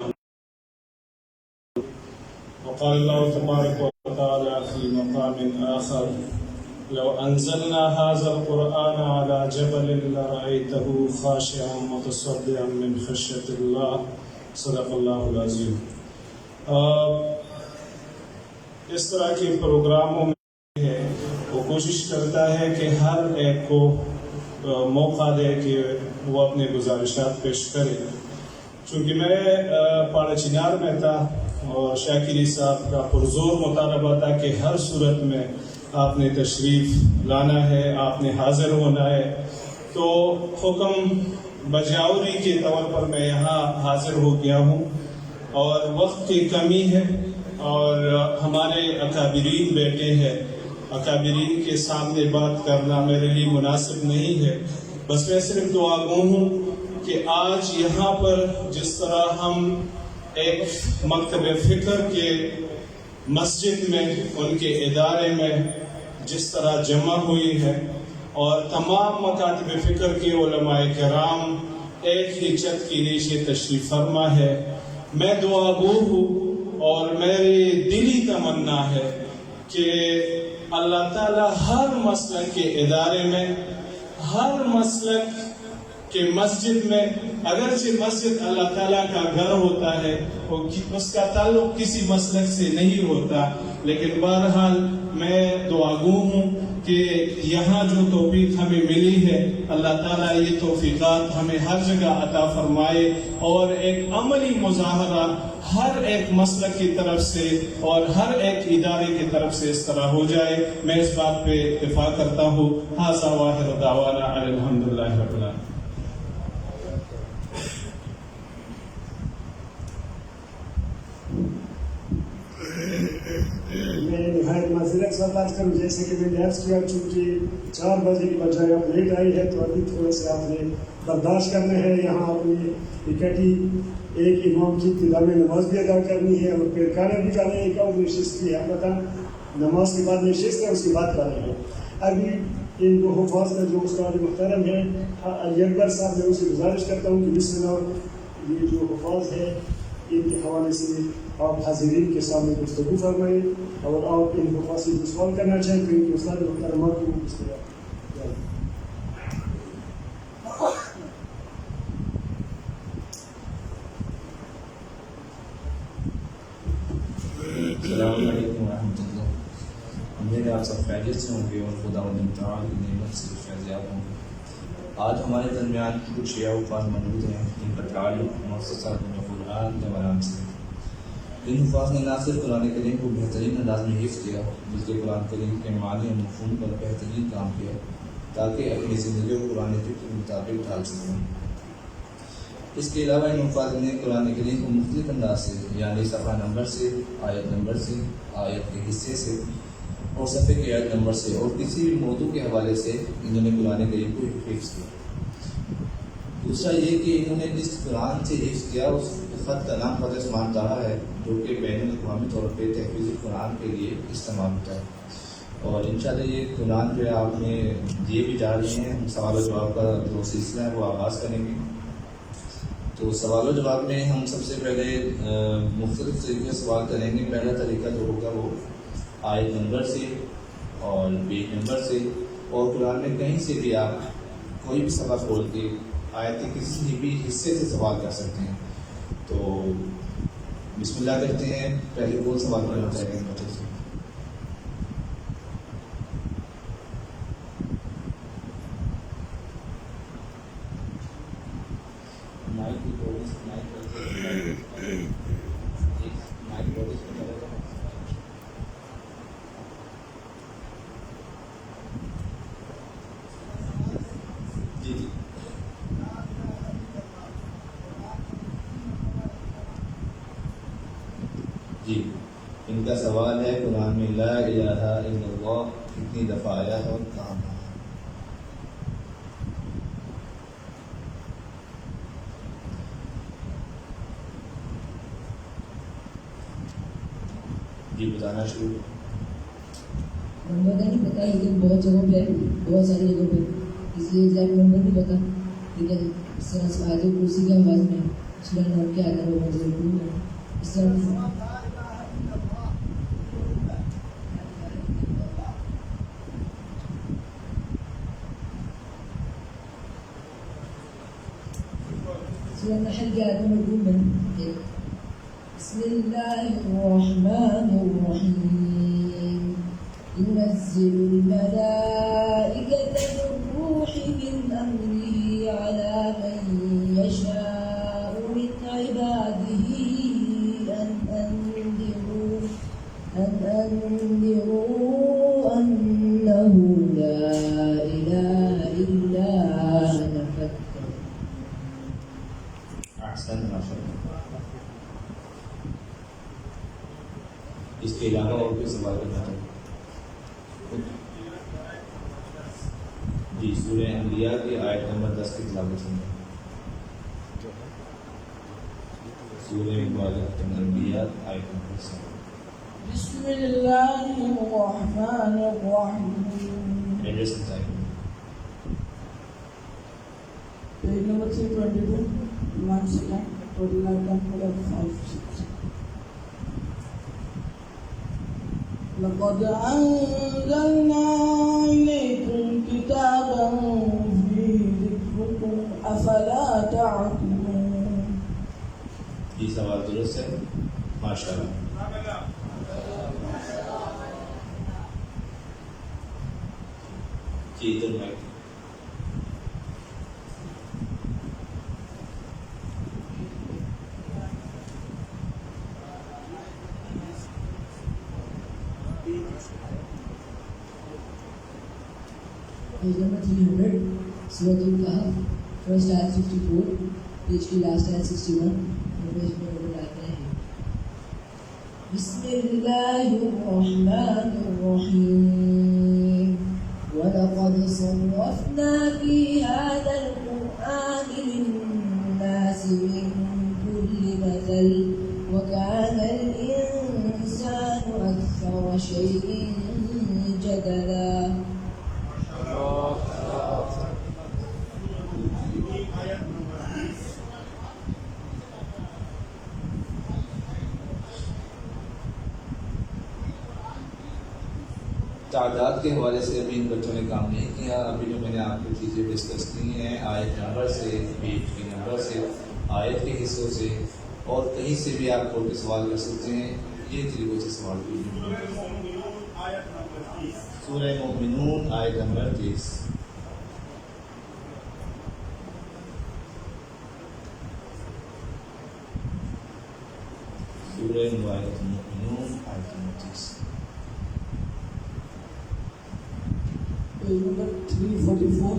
وقال اللہ تبارک وتعالی فی مقام آخر، لو انزلنا هذا القرآن على جبل لرأيته خاشعا متصدعا من خشية الله، صدق اللہ العظیم۔ اس طرح کے پروگراموں میں وہ کوشش کرتا ہے کہ ہر ایک کو موقع دے کہ وہ اپنے گزارشات پیش کرے۔ چونکہ میں پاڑا چنار میں تھا اور شاکری صاحب کا پرزور مطالبہ تھا کہ ہر صورت میں آپ نے تشریف لانا ہے، آپ نے حاضر ہونا ہے، تو حکم بجاوری کے طور پر میں یہاں حاضر ہو گیا ہوں، اور وقت کی کمی ہے اور ہمارے اکابرین بیٹے ہیں، اکابرین کے سامنے بات کرنا میرے لیے مناسب نہیں ہے۔ بس میں صرف دعا گو ہوں کہ آج یہاں پر جس طرح ہم ایک مکتب فکر کے مسجد میں، ان کے ادارے میں جس طرح جمع ہوئی ہے، اور تمام مکاتب فکر کے علماء کرام ایک ہی چھت کے نیچے تشریف فرما ہے، میں دعا گو ہوں اور میری دلی تمنا ہے کہ اللہ تعالیٰ ہر مسلک کے ادارے میں، ہر مسلک کہ مسجد میں، اگرچہ مسجد اللہ تعالیٰ کا گھر ہوتا ہے، اس کا تعلق کسی مسلک سے نہیں ہوتا، لیکن بہرحال میں دعا گو ہوں کہ یہاں جو توفیق ہمیں ملی ہے، اللہ تعالیٰ یہ توفیقات ہمیں ہر جگہ عطا فرمائے، اور ایک عملی مظاہرہ ہر ایک مسلک کی طرف سے اور ہر ایک ادارے کی طرف سے اس طرح ہو جائے۔ میں اس بات پہ اتفاق کرتا ہوں۔ ھذا وآخر دعوانا ان الحمدللہ رب العالمین۔ میں نہایت معذرت سے بات کروں، جیسے کہ میں نے عرض کیا، چونکہ 4 بجے کی بجائے اب لیٹ آئی ہے تو ابھی تھوڑے سے آپ نے برداشت کرنا ہے۔ یہاں اپنی اکٹھی ایک امام کی ابتدا میں نماز بھی ادا کرنی ہے اور پھر کھانا بھی کھانا ہے، ایک اور نشست کی ہے، البتہ نماز کے بعد نشست ہے، اس کے بعد کھانا ہے۔ ابھی ان دو حفاظ کا جو استاد محترم ہے علی اکبر صاحب، میں اسے گزارش کرتا ہوں کہ بسم اللہ، یہ جو حفاظ ہے ان کے حوالے سے آپ حاضرین کے سامنے گفتگو فرمائیں، اور آپ ان حفاظ سے سوال کرنا چاہیں تو ان کے استاد محترمات کو اس طرح۔ السلام علیکم ورحمۃ اللہ۔ امید آپ سب خیریت سے ہوں گے اور خدا تعالیٰ کی نعمت سے فیضیاب ہوں گے۔ آج ہمارے درمیان کچھ شیعہ حفاظ موجود ہیں جن کا تعلق مؤسسہ قرآن کے بیان سے۔ ان حفاظ نے نہ صرف قرآن کریم کو بہترین انداز میں حفظ کیا، بلکہ قرآن کریم کے معنی اور مفہوم پر بہترین کام کیا تاکہ اپنی زندگی کو قرآن کے مطابق ڈھال سکیں۔ اس کے علاوہ ان حفاظ نے قرآن کریم کو مختلف انداز سے، یعنی صفحہ نمبر سے، آیت نمبر سے، آیت کے حصے سے اور صفحے کے آیت نمبر سے اور کسی بھی موضوع کے حوالے سے انہوں نے قرآن کریم کو حفظ کیا۔ دوسرا یہ کہ انہوں نے جس قرآن سے حفظ کیا اس خط کا نام خط عثمان طہا ہے، جو کہ بین الاقوامی طور پہ تحفیظ قرآن کے لیے استعمال ہوتا ہے. اور انشاءاللہ یہ قرآن جو ہے آپ نے دیے بھی جا رہے ہیں. ہم سوال و جواب کا جو سلسلہ ہے وہ آغاز کریں گے. تو سوال و جواب میں ہم سب سے پہلے مختلف طریقے سوال کریں گے. پہلا طریقہ جو ہوگا وہ آیت نمبر سے اور پیج نمبر سے، اور قرآن میں کہیں سے بھی آپ کوئی بھی سبق کھول کے آیت کے کسی بھی حصے سے سوال کر سکتے ہیں. تو بسم اللہ کرتے ہیں. پہلے کون سوال کرنا چاہیں گے بچے سے؟ جی، ان کا سوال ہے قرآن میں لا الہ الا اللہ کتنی دفعہ آیا ہے اور کہاں کہاں؟ جی بتانا شروع. نمبر کا نہیں پتا، لیکن بہت جگہوں پہ بہت ساری جگہوں پہ، اس لیے ایگزیکٹ نمبر نہیں پتا، لیکن اس طرح سے آیت کرسی کی آواز میں سورہ نور کے آیت نمبر ضرور ہے. اس طرح سورہ نحل کی آیت نمبر 2 میں بسم اللہ الرحمن الرحیم ينزل الملائكة بالروح من أمره على من يشاء من عباده أن أنذروا أنه لا إله إلا أنا فاتقون. احسن ماشاءاللہ. اس کے علاوہ اور کوئی سوال کرنا چاہتے ہیں؟ جی سورہ انبیاء کی آیت نمبر 10 کی تلاوت سنیں. سورہ انبیاء آیت نمبر 10. بسم اللہ الرحمن الرحیم. ایڈریس بتائیں. Page number 322 1 second total item 5 6. لقد أنزلنا إليكم كتابا فيه ذكركم أفلا تعقلون. یہ سوال درست ہے ماشاءاللہ. جی ادھر مائک. پیج نمبر 300 سورۃ الکہف فرسٹ آیت 54 پیج کی لاسٹ آیت 61 اور پیج پر ڈبل آتے ہیں. بسم اللہ الرحمن الرحیم وَلَقَدْ صَرَّفْنَا فِي هَذَا الْقُرْآنِ لِلنَّاسِ مِنْ كُلِّ مَثَلٍ وَكَانَ الْإِنسَانُ أَكْثَرَ شَيْءٍ جَدَلًا. تعداد کے حوالے سے ابھی ان بچوں نے کام نہیں کیا. ابھی جو میں نے آپ کو چیزیں ڈسکس کی ہیں آیت نمبر سے، پیج کے نمبر سے، آیت کے حصوں سے، اور کہیں سے بھی آپ کھول کے سوال کر سکتے ہیں. یہ طریقوں سے سوال کیجیے. سورہ مومنون آیت نمبر 30. سورہ مومنون آیت number 30. Page number 344,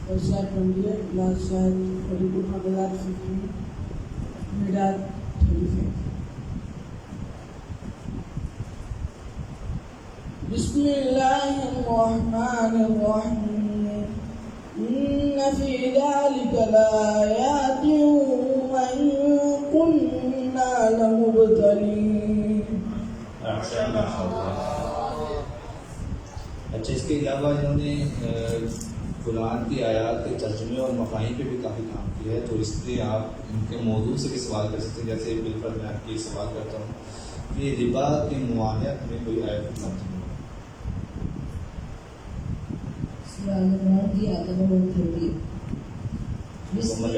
first slide 28, last slide 42, total at 15, mid at 35. بسم الله الرحمن الرحيم إن في ذلك لآيات وإن كنا لمبتلين. اچھا، اس کے علاوہ انہوں نے قرآن کی آیات کے ترجمے اور مفاہیم پہ بھی کافی کام کیا ہے، تو اس لیے آپ ان کے موضوع سے بھی سوال کر سکتے ہیں. جیسے بالفرض میں آپ کی سوال کرتا ہوں کہ ربا کی ممانعت میں کوئی آیت نہیں. سورہ عمران کی آیت نمبر 30. بسم اللہ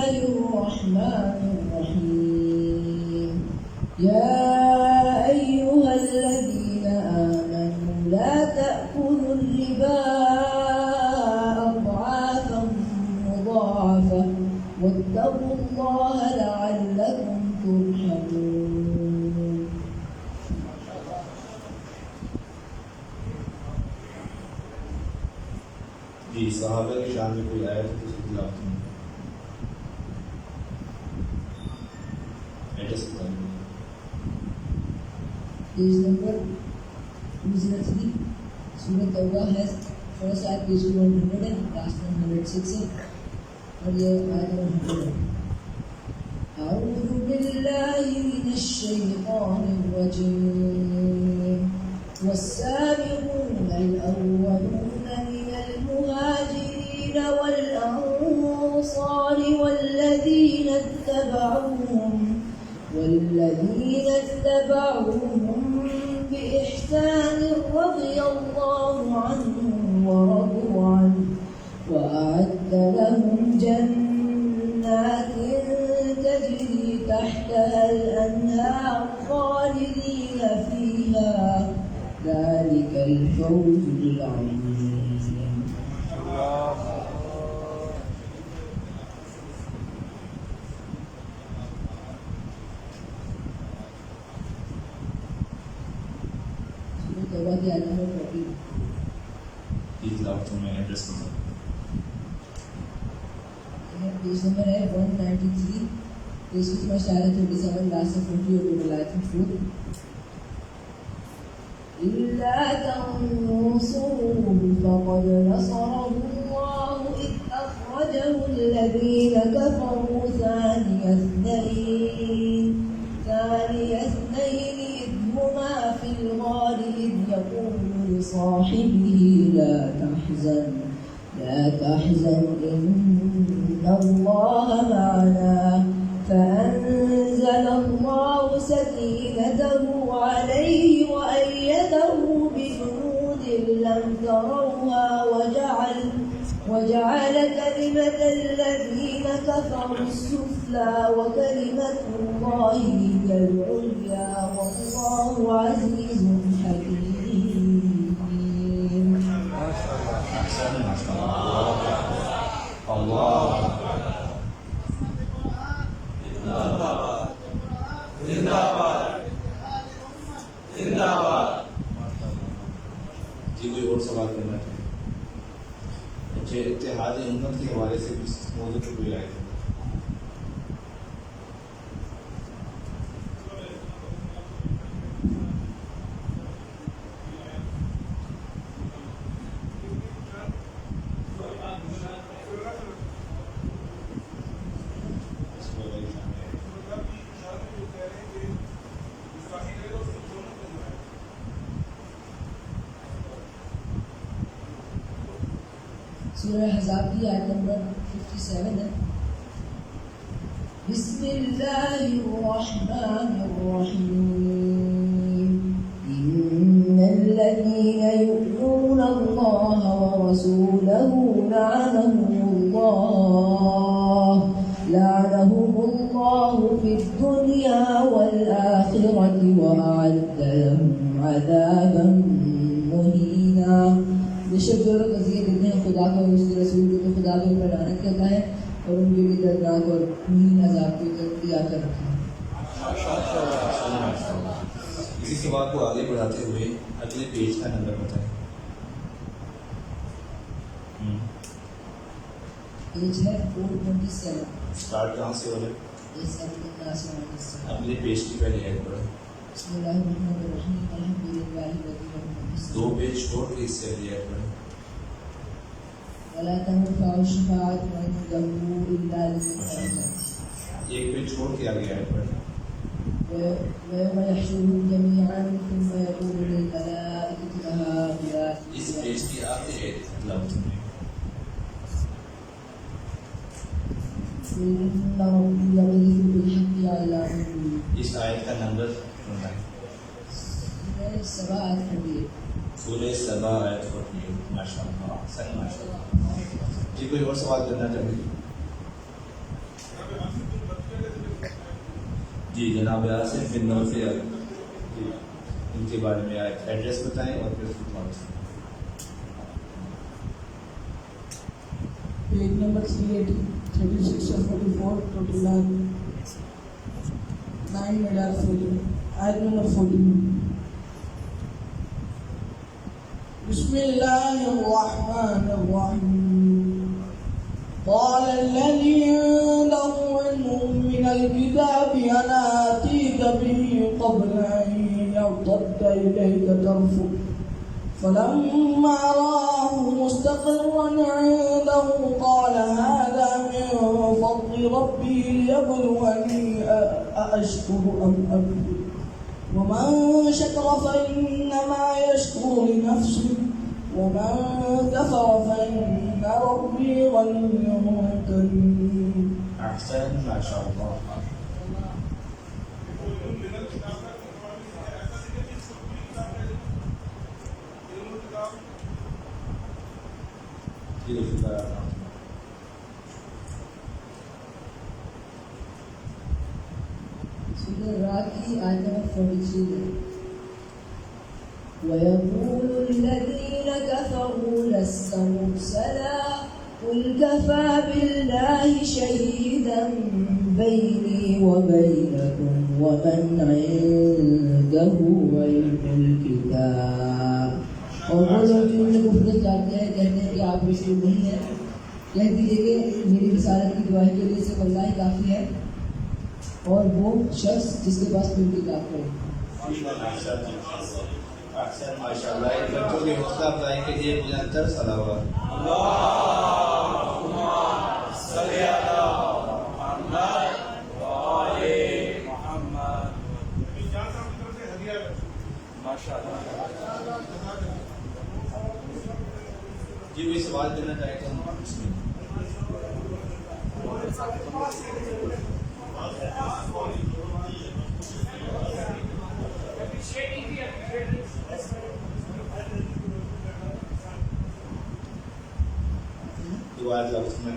الرحمن الرحیم. یا ایہا الذین آمنوا لا تأکلوا الربا اضعافا مضاعفا واتقوا اللہ لعلکم ترحمون. جی، صحابہ کی شان میں کوئی آیت تو خلاف نہیں. پیج نمبر 203 سورۃ توبہ ہے. فرسٹ آیت پیج 100 ہے، لاسٹ 106 ہے، اور یہ آیت نمبر 100 ہے. اعوذ باللہ من الشیطان الرجیم. والسابقون الأولون من المهاجرين والأنصار والذين اتبعوهم بإحسان رضي الله عنهم ورضوا عنه وأعد لهم جنات تجري تحتها الأنهار خالدين فيها ذلك الفوز العظيم. توبہ کی آیت نمبر 40. پیج نمبر ہے 193. پیج کی فرسٹ آیت 37 لاسٹ 40 اور ٹوٹل آیت 4. إلا تنصروه فقد نصره الله إذ أخرجه الذين كفروا ثاني اثنين إذ هما في الغار إذ يقول لصاحبه لا تحزن إن الله معنا فأنزل الله سكينته عليه وأيده بجنود لم تروها وجعل كلمة الذين كفروا السفلى وكلمة الله هي العليا والله عزيز حكيم. اللہ جی، کوئی اور سوال کرنا چاہیے؟ اچھا، اتحاد امت کے حوالے سے بھی موضوع پہ کوئی آئے؟ سورہ احزاب کی آیت نمبر 57 ہے. بسم اللہ الرحمن الرحیم. ان الذین یؤذون اللہ ورسولہ لعنهم اللہ فی الدنیا والآخرة وأعد لهم عذابا مہینا. بے شک جو لوگ اذیت دیتے ہیں خدا کو اور اس کے رسول کو تو خدا کے اوپر لعنت کرتا ہے اور ان کے لیے دردناک اور مہین عذاب کو تیار کر رکھا ہے. اسی سوال کو آگے بڑھاتے ہوئے اگلے پیج کا نمبر بتائیں. پیج ہے 427. اسٹارٹ کہاں سے ہو رہا ہے؟ اگلے پیج کی پہلے ایڈ پڑھیں. بسم اللہ الرحمن الرحیم. الحمدللہ رب العالمین. 2 پیج چھوڑ کے اس سے اگلی ایڈ پڑھیں. ولا تنفع الشفاعة عنده إلا لمن أذن. ایک پیج چھوڑ کے آگے آئے پڑھ. ويوم يحشرهم جميعا ثم يقول للملائكة هؤلاء. اس پیج کی آخری آیت تلاوت کریں. إن ربي يقذف بالحق علامه. اس آیت کا نمبر 7 آیت 48. سورہ سبا آیت 48. ماشاء اللہ صحیح ماشاء اللہ. جی کوئی اور سوال کرنا چاہیے؟ جی جناب آصف بن نوفل ان کے بارے میں آیت ایڈریس بتائیں اور پھر پیج نمبر 386 اور 44 ٹوٹل 9 میڈار 14 آیت نمبر 14. بسم الله الرحمن الرحيم. قال الذي عنده علم من الكتاب أنا آتيك به قبل أن يرتد إليك طرفك فلما رآه مستقرا عنده قال هذا من فضل ربي ليبلوني أأشكر أم أكفر ومن شكر فإنما يشكر لنفسه ومن كفر فإن ربي غني كريم. احسن ما شاء الله. سورہ رات کی آیت نمبر 43 ہے. ويقول الذين كفروا لست مرسلا قل كفى بالله شهيدا بيني وبينكم ومن عنده علم الكتاب. اور وہ لوگ جو ان کو کفر کرتے ہیں کہتے ہیں کہ آپ رسول نہیں ہیں، کہہ دیجیے کہ میری رسالت کی گواہی کے لیے صرف اللہ ہی کافی ہے اور وہ شخص جس کے پاس کوئی کتاب ہے. اکثر ماشاء اللہ ان بچوں کی حوصلہ افزائی کے لیے نرنتر صلوات. اللہم صلی علی محمد و آل محمد. ماشاء اللہ. جی کوئی سوال کرنا چاہے تو دعا لفظ میں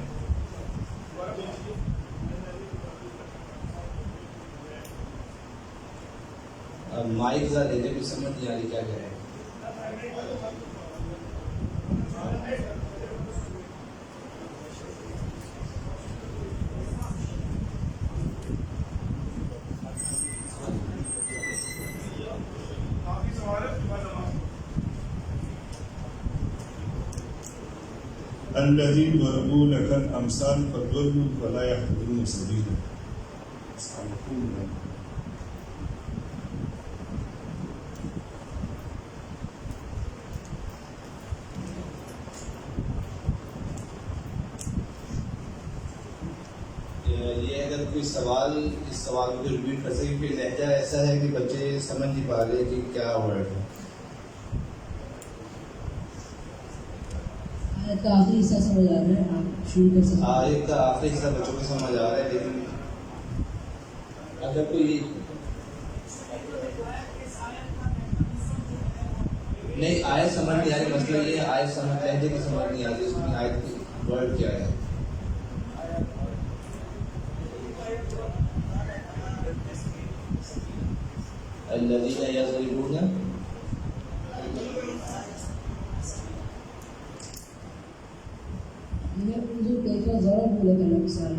مائک ذرا دے دے، کچھ سمجھ نہیں آ رہی کیا کہہ رہے ہیں. الذين ضربوا لك الأمثال فضلوا ولا يهتدون سبيلا. یہ اگر کوئی سوال اس سوال کو ریپیٹ کر سکے کہ لہجہ ایسا ہے کہ بچے سمجھ نہیں پا رہے کہ کیا ورڈ ہے. آیت کا آخری حصہ سمجھ آ رہا ہے، آپ شروع کر سکتے ہیں. آیت کا آخری حصہ بچوں کو سمجھ آ رہا ہے، لیکن اگر کوئی نہیں آیت سمجھ نہیں آ رہی، مسئلہ یہ ہے آیت سمجھ لہجے کی سمجھ نہیں آ رہی، اس میں آیت کی ورڈ کیا ہے. الذين يضربون انظر كيف ضربوا لك الأمثال.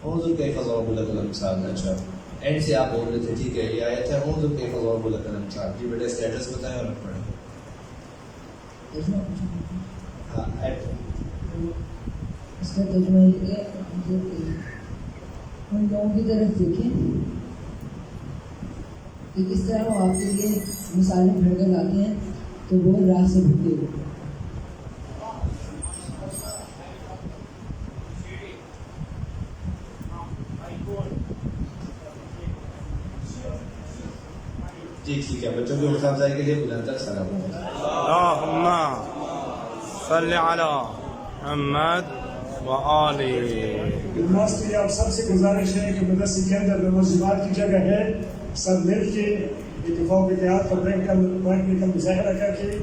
انظر كيف ضربوا لك الأمثال. اچھا اینڈ سے آپ بول رہے تھے، ٹھیک ہے یہ آیت ہے انظر كيف ضربوا لك الأمثال. جی بیٹا اس کا ایڈریس بتائیں اور پڑھیں. ہاں اس کا ترجمہ یہ کہ ان لوگوں کی طرف دیکھیں کہ کس طرح وہ آپ کے لیے مثالیں گھڑ کر لاتے ہیں تو وہ راہ سے بھٹکے ہوئے. ٹھیک ہے بچوں کی حوصلہ افزائی کے لیے بلندر سلام اللہم صلی علی محمد و آلہ. نماز کے لیے آپ سب سے گزارش ہے کہ مدرسے کے اندر نماز جماعت کی جگہ ہے، سب مل کے اتفاق اتحاد کا پریکٹیکل مظاہرہ کر کے